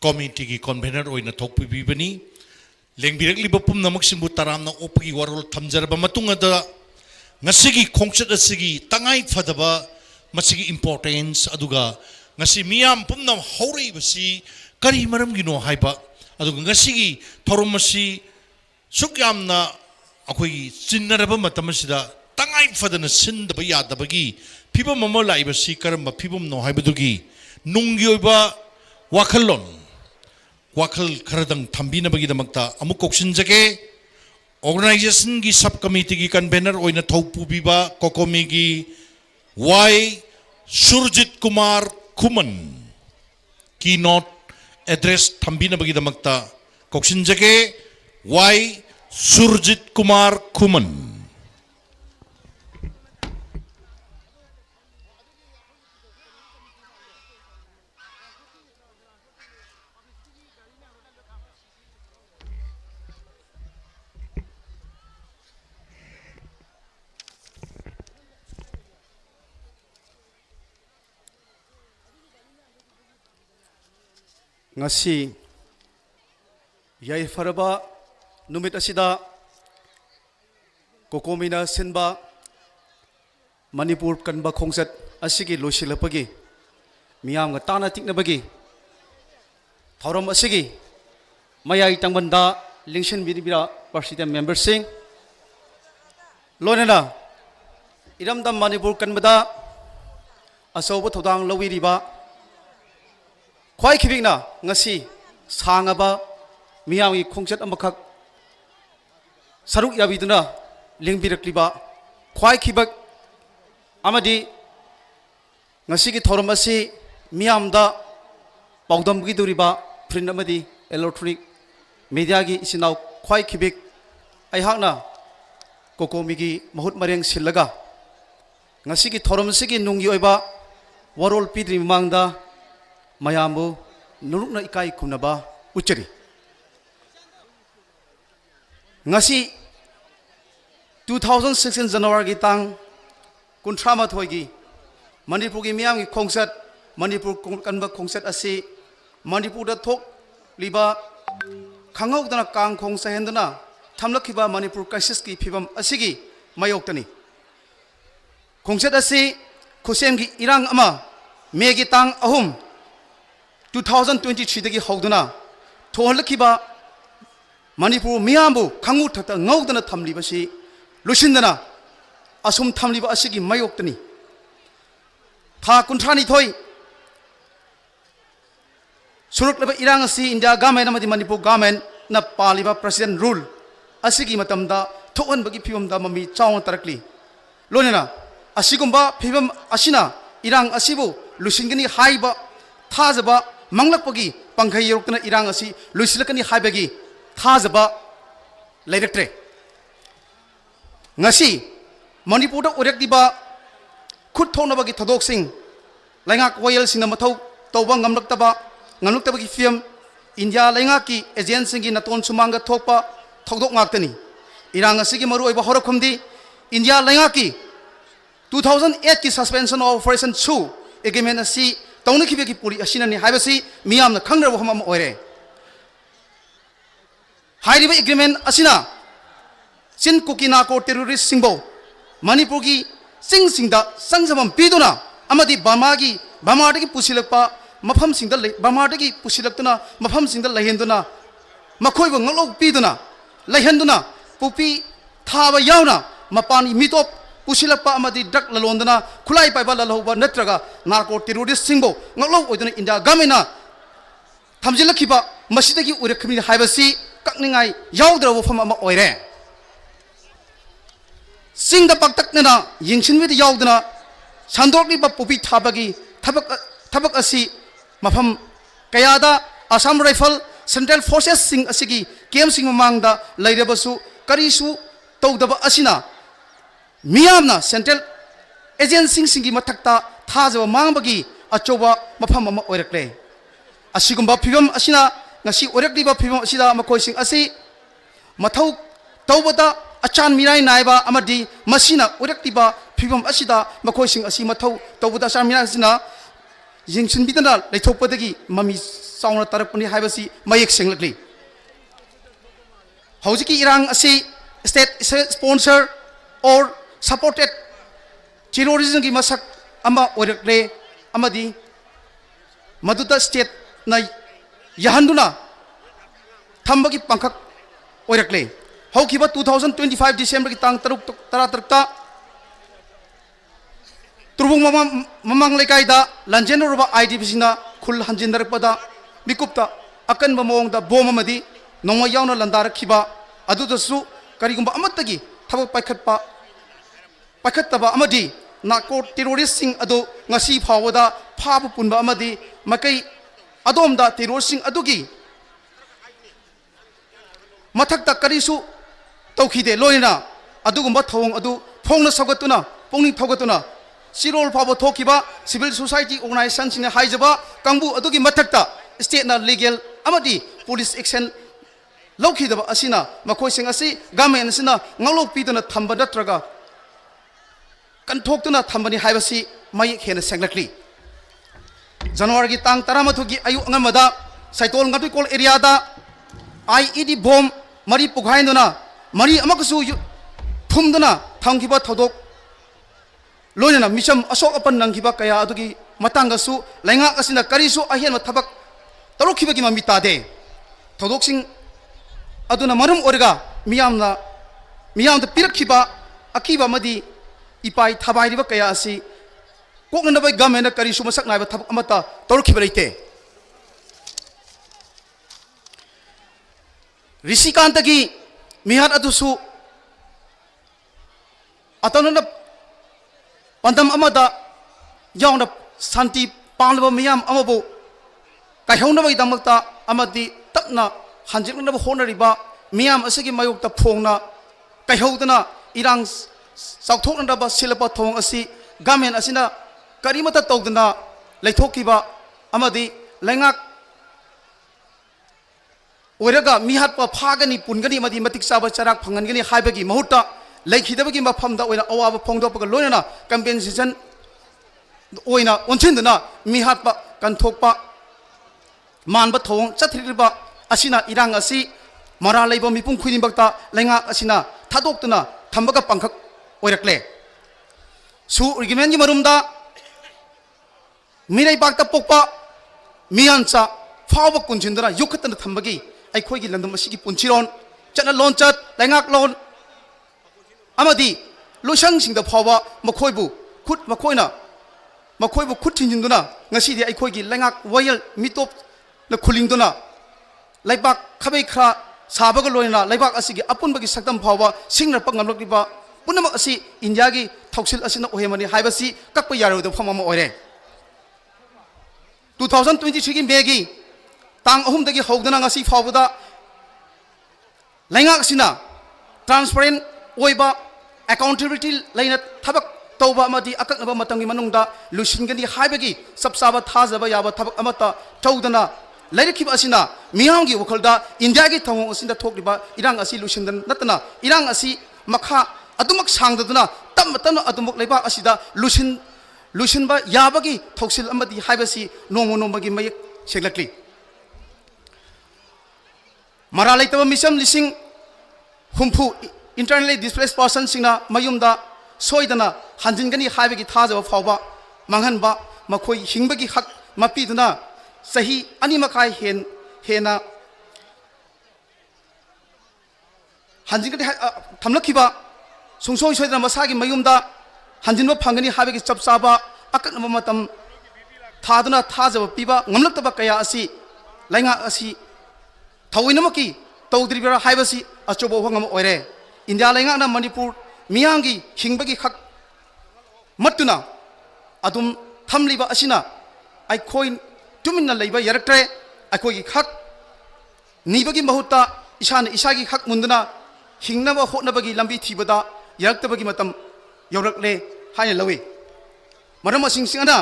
committee की convener ओइना थोकपिबिबनी लेंबिरकलिबा पुमनमकसिंबु तरामना ओपगी वरोल थमजरबा मतुंगदा ngasiगी khongchat asigi tangai phadaba masigi importance aduga ngasi miyam pumnam haurei basi kari maram gino haiba aduga ngasigi thoromasi sukyamna akhoi chinnaraba matamasida tangai phadana sindaba yadabagi phibam mama laibasi karamba phibam no haibadugi nunggi oiba wakhallon wakhal kharadang thambinabagidamagta amuk koksinjage organization की सब committee की convener ओइना थौपुबिबा कोकोमी की Y Surjit Kumar Khuman keynote address थंबिनबगीदमक्ता कोक्सिनजगे Y Surjit Kumar Khuman ngasi yai faraba numit asida kokomina senba manipur kanba khongset asigi losilapagi miyam nga tana tiknabagi thorom asigi mayai tangbanda lingsen biribira president member sing lonena iramdam manipur kanbada asoba thodang lawiriba khwai khibingna ngasi sangaba मियामी खोंचत अमखक सरुक याबिदुना लिंबिरक्लिबा ख्वाई खिबक अमदी ngasi thoram asi miam da paudam gi duriba print amadi electronic media gi isinau khwai khibik ai hakna kokomi gi mahut mareng silaga ngasi gi thoram si gi nungi oiba warol pidri mangda mayambu nurukna ikai kunaba uchari ngasi 2016 January gi tang kuntrama thoi gi Manipur gi miam gi khongsat Manipur kanba khongsat asi Manipur da thok liba khangau dana kang khongsa hendana thamlakhiba Manipur crisis ki phibam asigi mayok tani khongsat asi khusem gi irang ama me gi tang ahum 2023 dagi hogduna thohlakhiba Manipur miambu khangu thata ngaudana thamliba si lushindana asum thamliba asigi mayok tani Tha kuntrani thoi suruk leba irang asi India government amadi Manipur government na paliba president rule asigi matamda thokan bagi phibam da mami chaung tarakli lonena asigumba phibam asina irang asibu lusingani haiba thajaba manglakpagi pangkhai yorokna irang asi lusilakani haibagi thajaba leiraktre ngasi Manipur da orekdiba khut thonabagi thadok sing laingak royal sing mathau tawba ngamlaktabagi film India laingak ki agent sing gi naton sumanga thokpa thodok ngaktani irang asigi maru oiba horokhumdi India laingak ki 2008 ki suspension of operation 2 agreement asi tawnakhibe ki puri asinani haibasi miyamna khangraba hama oire hairiba agreement asina sin kukina ko terrorist singbo Manipur gi sing singda sangsamam piduna amadi bamagi pusilakpa mafam singda bamagi pusilaktuna mafam singda lahenduna makhoiba ngalok piduna lahenduna pupi thaba yauna mapani mitop pusilakpa amadi drug lalondana khulai paiba lalhoba natraga narco terrorist singbo ngalok oiduna India gamena thamjilakhiba masidagi urekhmi haibasi kakningai yaudra wofam ama oire Singda paktakna yingsinwid yaudna sandokli ba pupi thabagi thabak asi mafam kayada Assam Rifle Central Forces sing asigi kem sing mamangda lairabasu karisu tawdaba asina miyamna Central Agency singi mathakta thajaba mangbagi achoba mafam ama oirakle asigumba phibam asina ngasi oirakliba phibam asida makhoi sing asi mathau tawbata achan mirai naiba amadi masina urektiba phibam asida makhoi sing asi mathau tawbuda achan mirai asina yingsin bidana leithokpadagi mami sauna tarakpani haibasi mayek senglakli hojiki irang asi state sponsor or supported terrorism gi masak ama orekle amadi maduta state na yahanduna thambagi pangkhak orekle Haukiba 2025 December ki tang taruk Turubung mamang lekai da lanjeno roba IDP sina khul hanjindar pada mikupta akan bamong da bom amadi nongwa yauna landar khiba adu dasu karigumba amatagi thabak paikhattaba amadi nako terrorist sing adu ngasi phawada phabu punba amadi makai adomda terrorist sing adugi mathakta karisu taukhide loina adugumba thong adu phongna sagatuna pongning thogatuna sirol phabo thokiba civil society organization sine haijaba kangbu adugi mathakta state na legal amadi police action lokhidaba asina makhoi sing asi government asina ngalok piduna thamba natraga kanthokuna thambani haibasi mai khena senglakli January gi tang 13 gi ayu angamada saitol ngatui kol area da IED bomb mari pughainduna mari amakasu thumduna thangkiba thodok loina misam asok apan nangkiba kaya adugi matangasu lainga asina karisu ahian thabak tarukhiba gi mamita de thodok sing aduna marum orga miyamda pirakhiba akiba madi ipai thabairiba kaya asi kokna bai gamena karisu masak naiba thabak amata tarukhiba leite Rishikant की मिहात अदुसु अतनुना पंदम अमदा यावना शांति पालबा मियाम अमबो कायहौनबगी दमकता अमदी तपना हंजिनब होनरिबा मियाम असगी मायोक्ता फोंगना कायहौदना इरांग साउथोकनदबा सिलपा थोंग असि government असिना करिमता तौदना लेथोकिबा अमदी लेंगाक ओरगा मिहातपा फागनी पुनगनी मदी मतिक साबा चराक फंगनगनी हाइबगी महुत्ता लेखिदबगी मफमदा ओइना अवाब फोंगदोपगा लोइना compensation ओइना ओनछिनदना मिहातपा कंथोकपा मानबा थोंग चथ्रिबा असिना इरांग असि मरा लेबा मिपुं खुइनिबक्ता लेंगा असिना थादोक्तना थंबगा पंखक ओइरक्ले सु रिगिमेंटगी मरुमदा मिराई बागता पोकपा मियानचा फाव पुंजिंदना युखतना थंबगी अखोगी लंदम असिगी पुंचिरोन चना लोनचत लेंगाक लोन अमदी लुसंग सिंग द फावा मखोइबु खुद मखोइबु खुद थिंजिंदुना ngasi di अखोगी लेंगाक वयल मिटोप न खुलिंदुना लाइबाक खबै खरा साबग लोइना लाइबाक असिगी अपुनबगी सक्तम फावा सिंगना पंगमलकदिबा पुनम असि इंडिया की थौसिल असिना ओहेमनी हाइबसी कक्प यारोद फमम ओरे 2023 की मेगी तांग अहुमदगी हौदना ngasi फावदा लेंगाक सिना ट्रांसपेरेंट ओइबा अकाउंटेबिलिटी लेना थबक तौबा अमदी अककनबा मतंगी मनुंगदा लुसिनगनी हाइबगी सबसाबा थाजबा याबा थबक अमता तौदना लेरखिब असिना मियामगी वखलदा इंडिया की थौंग असिना थोकलिबा इरांग असि लुसिनदन नतना इरांग असि मखा अदुमक सांगदना तम तम अदुमक लेबा असिदा लुसिनबा याबगी थौसिल अमदी हाइबसी नोंगो नोंबगी मयक सेगलकली मरा लेतबा मिसम लिसिंग हुम्फु इंटरनली डिस्प्लेस्ड पर्सन सिंगना मयुमदा सोइदना हंजिनगनी हाइबगी थाजबा फावबा मंगहनबा मखोई हिंबगी हक मपीदना सही अनि मखाय हेना हंजिनगनी थमलखिबा सुंगसोई सोइदना मसागी मयुमदा हंजिनबा फंगनी हाइबगी चपसाबा अकनबा मतम थादना थाजबा पीबा ngमलक्तबा कया असि लाइंगा असि थौइनमकी तौद्रिबरा हाइबसी अचोबो हंगम ओइरे इंडिया लेंगाना मणिपुर मियांगी हिंबगी खक मत्तुना अदुम थमलिबा असिना अखोइ तुमिन्ना लेबा यरक्ट्रे अखोगी खक नीबगी महुत्ता इशान इसागी खक मुंदना हिंगनबा होटनबगी लंबी थीबदा यरक्तबगी मतम यौरक्ले हाइना लवी मरम सिंगसिंगना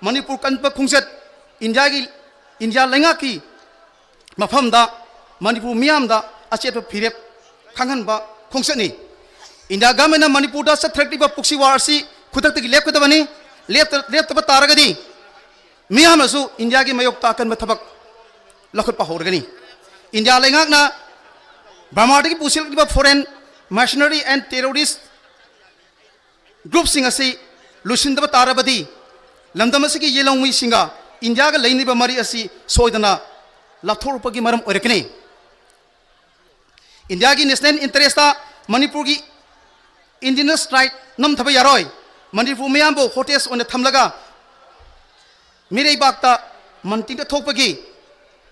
मणिपुर कनपा खुंगसत इंडिया लेंगाकी मफमदा मणिपुर मियामदा अचेप फिरेप खांगनबा खोंसनी इंडिया गवर्नमेंट मणिपुर चथ्रक्लिबा पुक्सी वारसी खुदक्तगी लेपकदबनी लेपतब तारगदी मियामसु इंडिया की मयोक्ता कन थबक लखटपा होरगनी इंडिया लेंगाकना बर्मादगी पुसिलक्लिबा foreign mercenary and terrorist group सिंग असि लुसिंदब तारबदी लमदमसगी येलोंगमी सिंगा इंडिया का लेनिबा मरी असि सोइदना लाथोरपगी मरम ओरकनी इंडिया की नेशनल इंटरेस्ट मणिपुर की इंडिजिनस राइट नम थब यारोय मणिपुर मयामबो होटेस ओने थमलगा मिरै बाक्ता मंटिंग थोपगी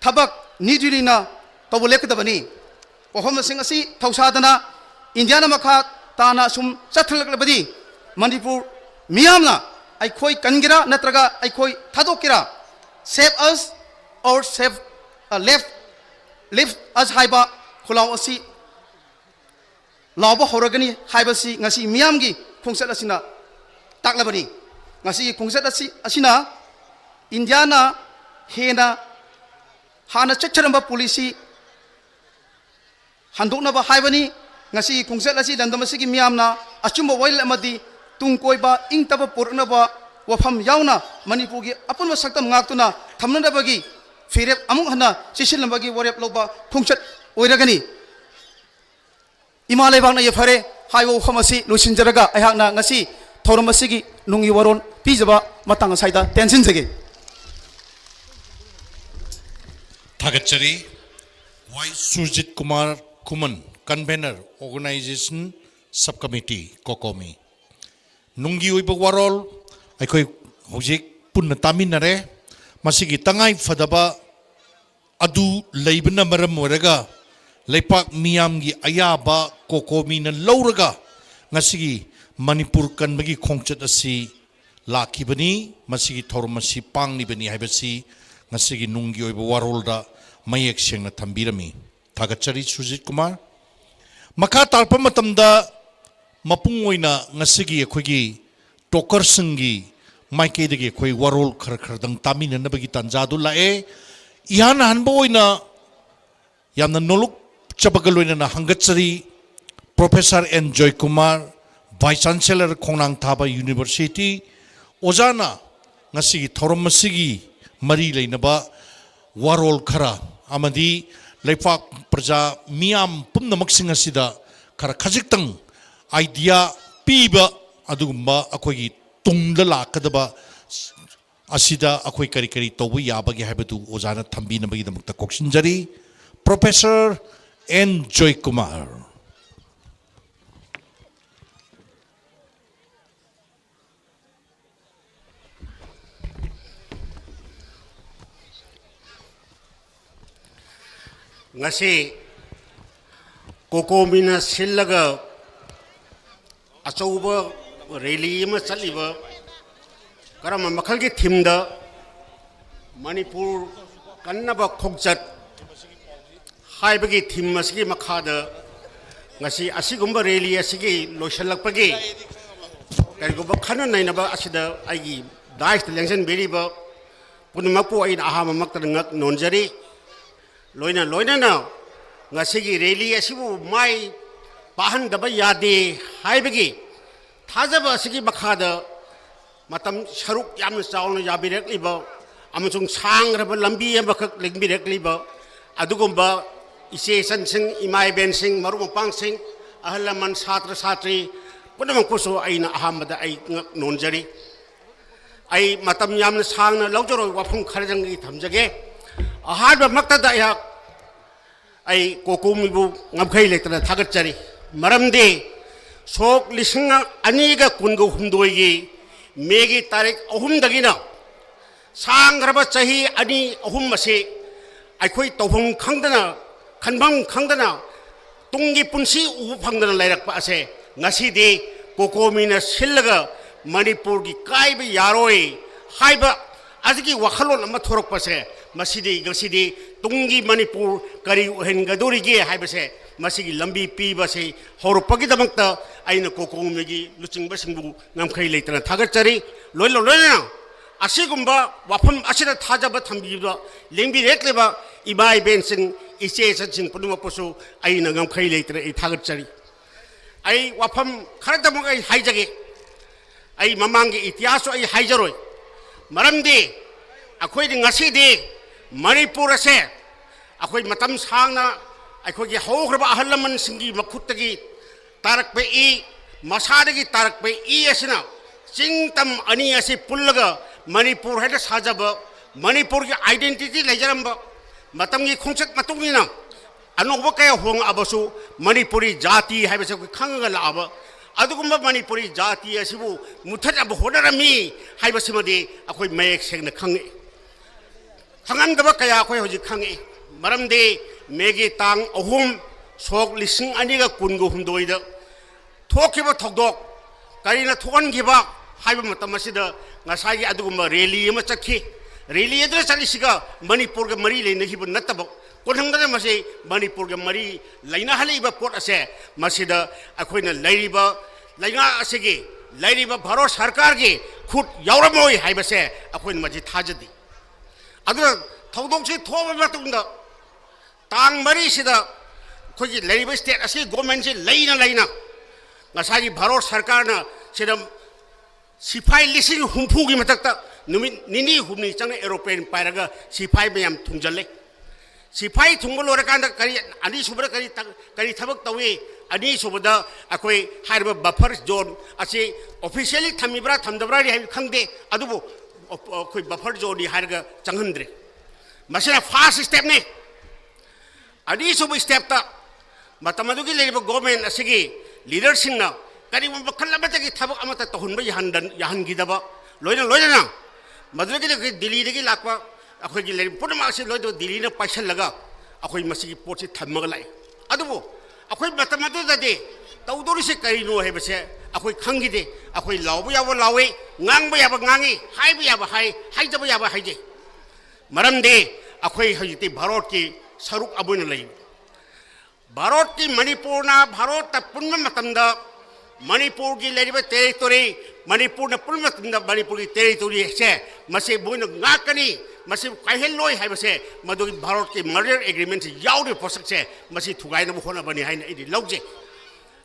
थबक निजुरिना तब लेकदबनी वहम सिंग असि थौसादना इंडिया ना मखा ताना सुम चथलकलबदी मणिपुर मियामना अखोई कनगिरा नत्रगा अखोई थादोकिरा सेव अस और सेव लेफ्ट अस हाइबा खुलाव असि लाव होरगनी हाइबसी ngasi मियामगी खोंसत असिना ताकलबनी ngasi खोंसत असिना इंडिया ना हेना हाना चचरंबा पॉलिसी हंदोकनबा हाइबनी ngasi खोंसत असि लंदमसगी मियामना अचुम वैल अमदी तुंग कोइबा इंगतब पुरनबा वफम यावना मणिपुर की अपुन सक्तम ngakतुना थमनबगी फिरेप अमुक हना सिसिलंबगी वरेप लोबा खोंसत ओइरगनी इमा लेबांगना ये फरे हाइवो खमसी लुसिनजरगा अहांगना ngasi थौरमसिगी नुंगी वरोन पिजबा मतंग साइदा टेंशन जगे थागचरी Y Surjit Kumar Khuman convener organization sub committee कोकोमी नुंगी उइब वरोल अखोई होजिक पुन्न तामिनरे मसिगी तंगाई फदबा अदु लेबना मरम ओरगा leipak miyamgi ayaba kokomina lauraga ngasigi manipur kanbagi khongchat asi lakibani masigi thormasi panglibani haibasi ngasigi nunggi oiba warolda mayek sengna thambirami thagachari Sujit Kumar makha tarpa matamda mapung oina ngasigi ekhogi toker singi maike dege khoi warol khar khar dang tamina nabagi tanjadu lae ihan hanbo oina yamna nolok chabagaloina na hangachari Professor N. Joy Kumar Vice Chancellor Khongnang Thaba University Ojana ngasigi thorom masigi mari leinaba warol khara amadi leipak praja miam pumnamak sing asida khara khajiktang idea piba adugumba akogi tungda lakadaba asida akoi kari kari tobu yabagi habadu ojana thambi nabagi damakta koksinjari Professor N. Joy Kumar ngasi kokomina sillaga achauba rally ma chaliba karama makhalgi thimda manipur kannaba khokjat haibagi thim asigi makhada ngasi asigumba rally asigi loishalakpagi karigoba khana nainaba asida aigi dais lengsen beriba punumapu ain ahama makta ngak nonjari loina loina na ngasigi rally asibu mai pahan daba yade haibagi thajaba asigi makhada matam sharuk yamna chawna yabirek liba amasung sangraba lambi amakak lengbirek liba adugumba ise sansing imai ben sing maru mapang sing ahalaman satra satri punamang puso aina ahamada ai nonjari ai matam yamna sangna laujoro wafung kharjangi thamjage ahadba maktada ya ai kokomibu ngamkhai letana thagatchari maramde sok lisinga aniga kungo humdoigi megi tarik ahum dagina sangraba chahi ani ahum mase aikhoi tawhum khangdana khanbam khangdana tungi punsi u phangdana lairakpa ase ngasi de kokomina sillaga manipur gi kaiba yaroi haiba azigi wakhalon ama thorok pase masidi gasidi tungi manipur kari hengadori ge haibase masigi lambi pi base horupagi damakta aina kokomegi luchingba singbu ngamkhai leitana thagachari loilo loina asigumba wafam asida thajaba thambiba lengbi rekleba ibai bensing ise sing punuma posu aina ngamkhai leitana I thagachari ai wafam kharadamuk ai haijage ai mamangi ityaso ai haijaroi maramdi akhoi ngasi de manipur ase akhoi matam sangna akhoi gi hograba ahalaman singi makhutagi tarak pe I masadagi tarak pe I asina singtam ani ase pullaga manipur hada sajaba manipur gi identity lejaramba matam gi khongchat matungina anoba kaya hong abasu manipuri jati haibase khanga laaba adugumba manipuri jati asibu muthat ab hodarami haibasimadi akhoi mayek sengna khange hangamdaba kaya akhoi hoji khange maramde megi tang ahum sok lising aniga kungo humdoida thokiba thogdok karina thogangiba haiba matamasida ngasagi adugumba rally ama chakhi rally edra chalisiga manipur ga mari leina hiba nataba konhangda mase manipur ga mari laina haliba pot ase masida akhoina lairiba laina asege lairiba bharat sarkar ge khut yauramoi haibase akhoina maji thajadi adu thogdokse thoba matungda tang mari sida khoji lairiba state ase government se laina ngasagi bharat sarkar na sida sipai lising humpugi matakta numit nini humni chang aeroplane pairaga sipai mayam thungjalle sipai thungbolo rakanda kari ani subra kari thabak tawi ani subada akoi harba buffer zone ase officially thamibra thamdabra ri khangde adubu koi buffer zone ri harga changhandre masina fast step ne ani sub step ta matamadugi leriba government asigi leadership na kari mo bakhalabata thabak amata tohunba yahan gidaba loina madregi Delhi degi lakwa akhoi gi leri purma ase loido Delhi na paisal laga akhoi masigi potsi thammaga lai अदुबो अखोई मतम अदुददे तौदोरिसे करिनो हेबसे अखोई खंगिदे अखोई लावबो याबो लावे ngang ba yaba ngangi hai ba yaba hai jaba yaba hai je maram de akhoi hajiti bharot ki saruk abun lai bharot ki manipur na bharot ta punna matamda manipur ki leriba territory manipur na punna matamda manipur ki territory se mase boina ngakani mase kaheloi hai base madu bharot ki merger agreement se yaudi posak se mase thugai na hona bani hai na idi logje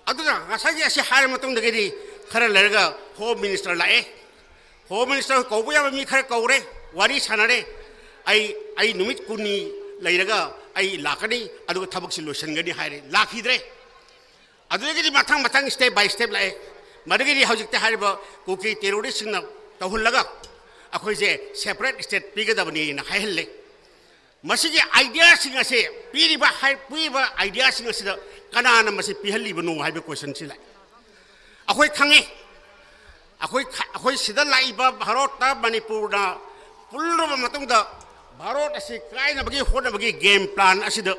aduna ngasagi ase har matung de di khara lerga home minister lae home minister ko bu ya mi khara kaure wari sanare ai numit kuni lairaga ai lakani adu thabak solution gani haire lakhidre adu gi matang step by step lae madagi di hojikte hariba kuki terrorist na tahulaga akhoi je separate state pigadabani na haile masigi idea singa se piriba idea singa sida kana na masi pihalli banu haibe question sila akhoi khange akhoi sida laiba bharot ta manipur na pulro matung da bharot asi kai na bagi hona bagi game plan asida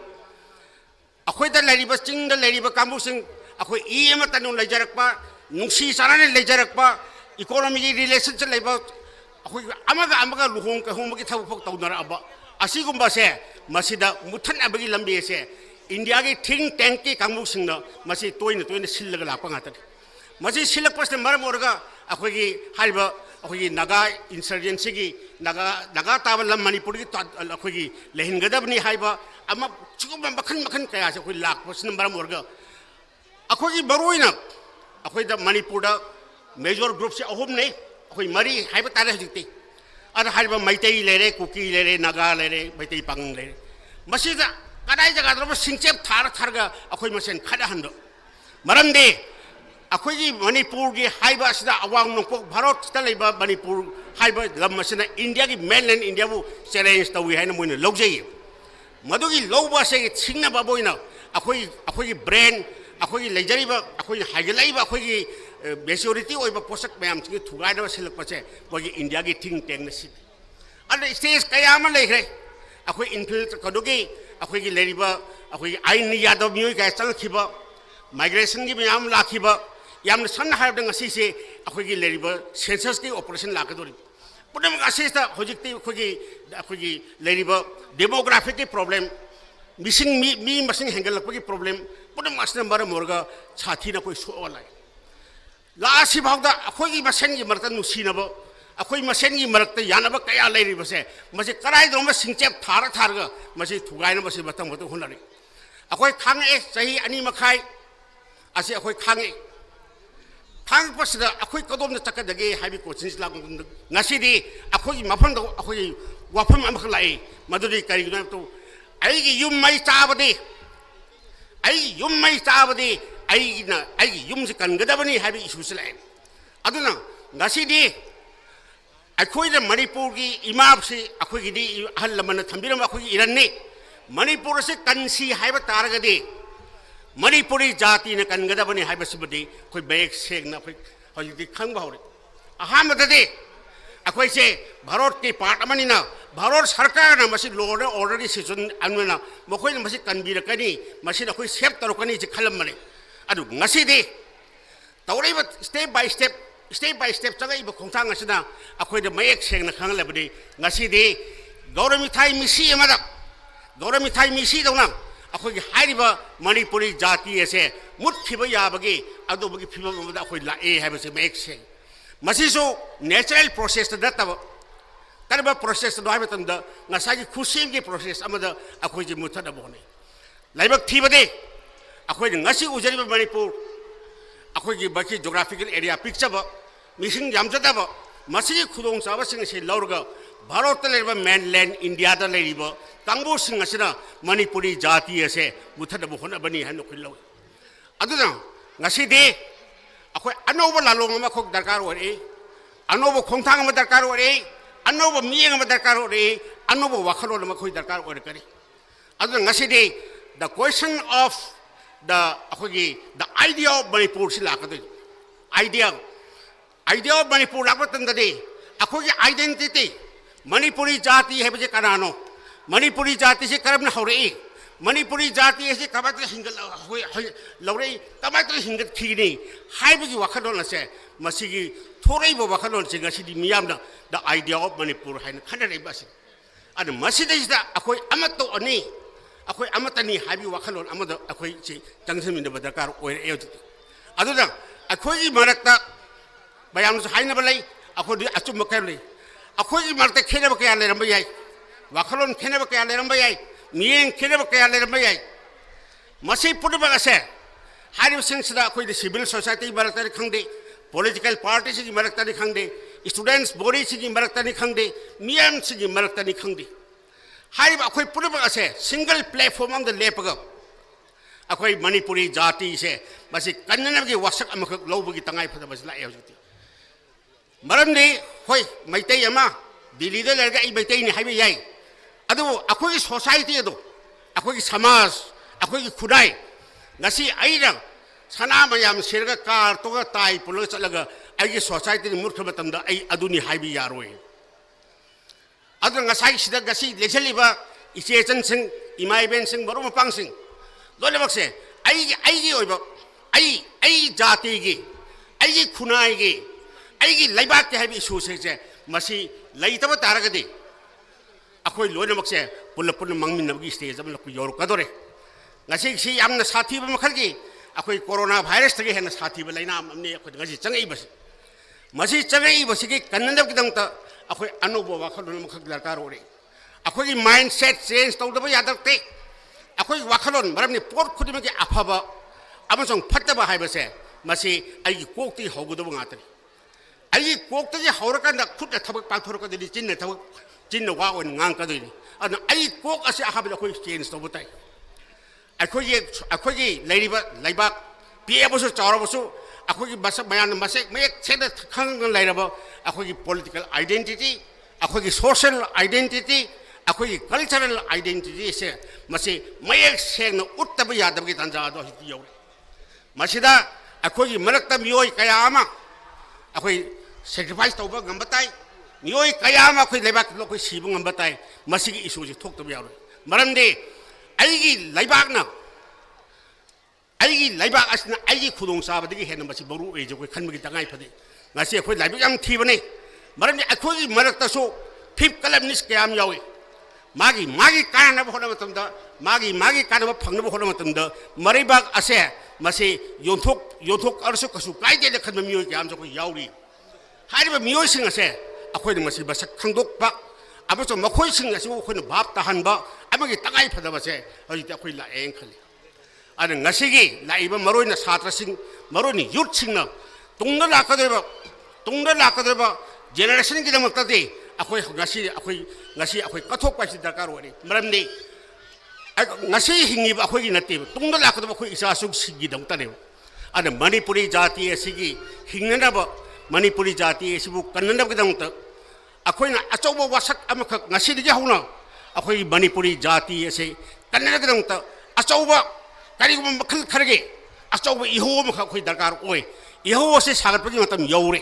akhoi da lariba ching da lariba kambu sing akhoi ema tanu laijarakpa nungsi sarane laijarakpa economy relation se laiba akhoi amaga luhong ka hong bagi thabu phok tawdara aba asigumba se masida muthan abagi lambi se india gi think tank ki kambu sing na masi toina sillaga la panga ta masi silak pas mar morga akhoi gi hariba अखोगी Naga insurgency की नागा ताबल मणिपुर की अखोगी लेहिनगदबनी हाइबा अमा चिगुम मखन मखन कया से अखोई लाख पसन बरम वर्ग अखोगी बरोइना अखोई द मणिपुर द मेजर ग्रुप से अहुम ने अखोई मरी हाइबा तारे हजिते अर हाइबा मैतई लेरे कुकी लेरे नागा लेरे मैतई पंग लेरे मसीदा कदाई जगह द्रब सिंचेप थारगा अखोई मसेन खदा हंदो मरम दे अखोई मणिपुर की हाइबा सिदा अवांग नोको भारत ता लेबा मणिपुर हाइबा लम मसिना इंडिया की मेनलैंड इंडिया बु चैलेंज तवी हाइन मोइन लौजै मदुगी लौबा से सिंगना बाबोइना अखोई ब्रेन अखोई लेजरिबा अखोई हाइगलाइबा अखोई मेच्योरिटी ओइबा पोषक मैम सिंग थुगाइना सिलकपसे बोगी इंडिया की थिंक टैंक नसि अदर स्टेज कयामा लेखरे अखोई इन्फ्लुएंस कदुगी अखोई लेरिबा अखोई आइन यादव मियोय का चंगखिबा माइग्रेशन की मैम लाखिबा यामन सन हाइबदंग असिसे अखोगी लेरिबा सेंसस की ऑपरेशन लाकदोरि पुनम असिस्ता होजिकति अखोगी लेरिबा डेमोग्राफिक की प्रॉब्लम मिसिंग मी मसिंग हेंगलक की प्रॉब्लम पुनम असना मर मोरगा छाथी ना कोई सोलाय लासी भावदा अखोगी मसेन की मरता नुसीनब अखोई मसेन की मरता यानब कया लेरिबसे मसे कराय दोम सिंचेप थारगा मसे थुगायन मसे मतम मत होनरि अखोई खांगे सही अनि मखाई असे अखोई खांगे थांग पसदा अखोई कदोम न चकदगे हाबी कोचिंग लाग नसीदी अखोई मफन दो अखोई वाफम अमख लाई मदुरी करिगना तो आईगी युम मई चाबदे आईगी युम से कनगदबनी हाबी इशू से लाई अदुना नसीदी अखोई द मणिपुर की इमाम से अखोई दी अहल लमन थंबिरम अखोई इरन्ने मणिपुर से कंसी हाइब तारगदे मणिपुरी जाति ने कनगदबनी हाइबसिबदि कोई बैग सेगना कोई हजिदि खंग भावरे अहामददे अखोई से भारत की पार्ट अमनिना भारत सरकार ना मसी लॉ एंड ऑर्डर की सिचुएशन अनवना मखोई मसी कनबिरकनी मसी अखोई सेफ तरकनी जे खलमने अदु ngasiदि तौरेब स्टेप बाय स्टेप चगैब खोंथांग असना अखोई द मयक सेगना खंगलबदि ngasiदि गौरमिथाई मिसी दौना अखोई हाइरिबा मणिपुरी जाति ऐसे मुत्खिबा याबगी अदुबगी फिबम अमदा अखोई लाए हाइबसे मेक से मसीसो नेचुरल प्रोसेस दतब करबा प्रोसेस दो हाइबतम द ngसागी खुसिम की प्रोसेस अमदा अखोई जि मुथद बोने लाइबक थिबदे अखोई ngasi उजरिबा मणिपुर अखोई की बकी ज्योग्राफिकल एरिया पिक्चब मिसिंग यामजदब मसीगी खुदोंग चाबसिंग से लौरगा भारत लेरिबा मेनलैंड इंडिया दा लेरिबा कांगबो सिंग असना मणिपुरी जाति असे मुथद बहोन बनी हन खिलो अदुना ngasi de अखोई अनोब लालोंग अमा खोक दरकार ओरे अनोब खोंथांग अमा दरकार ओरे अनोब मियंग अमा दरकार ओरे अनोब वाखलो अमा खोई दरकार ओरे करी अदुना ngasi de the question of the अखोगी the idea of Manipur सिलाकदे idea of Manipur लागतंददे अखोगी identity Manipuri जाति है बजे कनानो मणिपुरी जाति से करम हौरे मणिपुरी जाति असे कमात हिंगल लौरे कमात हिंगत खीनी हाइबगी वखलोन असे मसिगी थोरैब वखलोन से गसिदी मियामना द आइडिया ऑफ मणिपुर हाइन खनरे बस अन मसिदैदा अखोय अमतो अनि अखोय अमतनी हाइबी वखलोन अमद अखोय से तंगसमिन दरकार ओय एयोति अदुदा अखोयगी मरकता बयामस हाइनब लई अखोदी अचुम मकले अखोयगी मरकता खेनब कया लेरम याय वखलोन खेनब कया लेरम याय मियें खेनब कया लेरम याय मसि पुनब असे Harib सिंगसदा अखोय civil society मरकता खंगदे political party से मरकता खंगदे स्टूडेंट्स बॉडी से मरकता खंगदे मियाम से मरकता खंगदे हारिब अखोय पुनब असे सिंगल प्लेटफॉर्म अम लेपग अखोय मणिपुरी जाति से मसि कन्ननबगी वसक अमख लौबगी तंगाई फदबस लाए हजती मरमदे होय मैतै अमा दिल्ली दे लरगा ई मैतै नि हाइबे याय अदु अखोय सोसाइटी अदु अखोय समाज अखोय खुदाई ngasi aira sana mayam sirga kar to ga tai pulo chalaga ai society ni murkha matam da ai aduni haibi yaroi adu ngasai sida gasi lechaliba iche chan sing imai ben sing baru mapang sing lole bakse ai gi oiba ai jati gi ai gi khunai gi ai gi laibak ke haibi su se je masi laitaba taragadi akhoi lone bakse pulla mangmin nabgi stage am lakku yor kadore ngasi si amna sathi ba makhalgi akhoi corona virus tagi hena sathi ba laina amne akhoi ngasi changai bas masi changai bas ki kannandab ki dangta akhoi anubo wa khalon makhak darkar ore akhoi ki mindset change tawda ba yadak te akhoi wa khalon maramni pot khudima ki afaba amasong phatta ba haiba se masi ai ki kokti hogudo ba ngatari ai ki kokti ji hawrakan da khutta thabak pa thorka de chinna thabak chinna wa on ngang ka doi ana ai kok ase ahabi akhoi change tawba tai अखोगी लाइबाक पीएबसु चावरबसु अखोगी मसक मयान मसक मयक सेदा खंग लाइरब अखोगी political identity अखोगी social identity अखोगी कल्चरल आइडेंटिटी से मसे मयक सेन उत्तब यादब की तंजा दो हिति यौ मसिदा अखोगी मरकत मियोय कयामा अखोई सैक्रिफाइस तौबा गंबताई मियोय कयामा अखोई लाइबाक लोकोई सिबु गंबताई मसिगी इशू जे थोक्तब यारो मरंदे आइगी लाइबाक असना आइगी खुदोंग साबदगी हेन मसी बरु ए जो खनबगी तंगाई फदे ngasi akhoi laibak yam thibane maramni akhoi maraktasu fifth columnist kayam yawi magi kana ba hona matamda magi kana ba phangna ba hona matamda maribak ase masi yonthok arsu kasu kaide de khanba miyo kayam jo ko yauri hariba miyo sing ase akhoi masi basak khangdok ba abaso makhoi sing ase ko khoi bab tahan ba amagi tangai phada ba se hoi ta akhoi la eng khali ana ngasi gi laiba maroi na satra sing maroi ni youth sing na tungna lakadeba generation ki damakta de akhoi ngasi akhoi kathok pa si darkar wani maramni ngasi hingi akhoi gi natte tungna lakadeba akhoi isa sug sigi damta ne ana manipuri jati asigi hingnana ba manipuri jati asibu kannana ki damta akhoi na achobo wasak amakha ngasi dige hauna akhoi manipuri jati ase kannana ki damta achoba kari ko makhal kharge achoba iho makha akhoi darkar oi इहो से सागत पगी मतम you're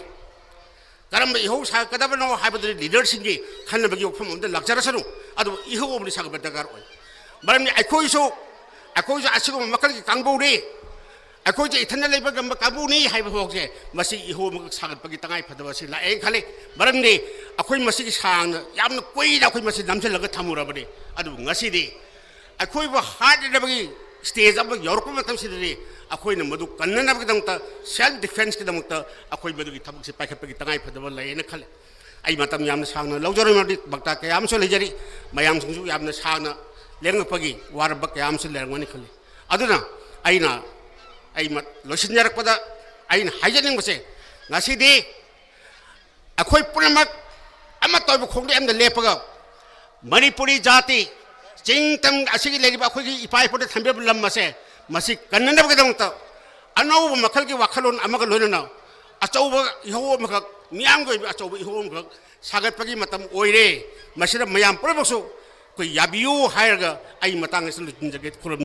करम इहो सागदब no हाइबद leader सिंगी खन बगी ओफम उंद लक्चरसनु अदु इहो ओबनि सागत दरकार ओय बरम अखोइसो असिगो मकल की कांगबौरे अखोइजे इथन लेब गम काबुनी हाइब होजे मसी इहो मक सागत पगी तंगाई फदब सि लाए खले बरम ने अखोइ मसी की सांग यामन कोइदा अखोइ मसी नमसे लग थमुरबने अदु ngasi दे अखोइ ब हार्ड दबगी स्टेज अब यूरोप मतम सिदे अखोइना मधु कन्ननब की दमता सेल्फ डिफेंस की दमता अखोइ मधु की थबक से पाखप की तंगाई फदब लयन खले आई मतम यामन सांगना लौजरो मदि बक्ता कयाम सो लेजरी मयाम संजु यामन सांगना लेंगपगी वारब कयाम सो लेरंगनि खले अदुना आई मत लोसिनरकपदा आइन हाइजनिंग बसे ngasi दे अखोइ पुनमक अम तोब खोंदे अम लेपगा मणिपुरी जाति चिंगतम असिगी लेरिबा अखोइ इपाइ पदे थंबे लम्मसे मसी कन्ननब के दंगता अनौब मखल की वाखलोन अमग लोनना अचौब इहो मख मियाम गो अचौब इहो मख सागत पगी मतम ओइरे मसिदा मयाम पुरबसु कोइ याबियो हायरगा आई मतांग से लुजिन जगे खुरम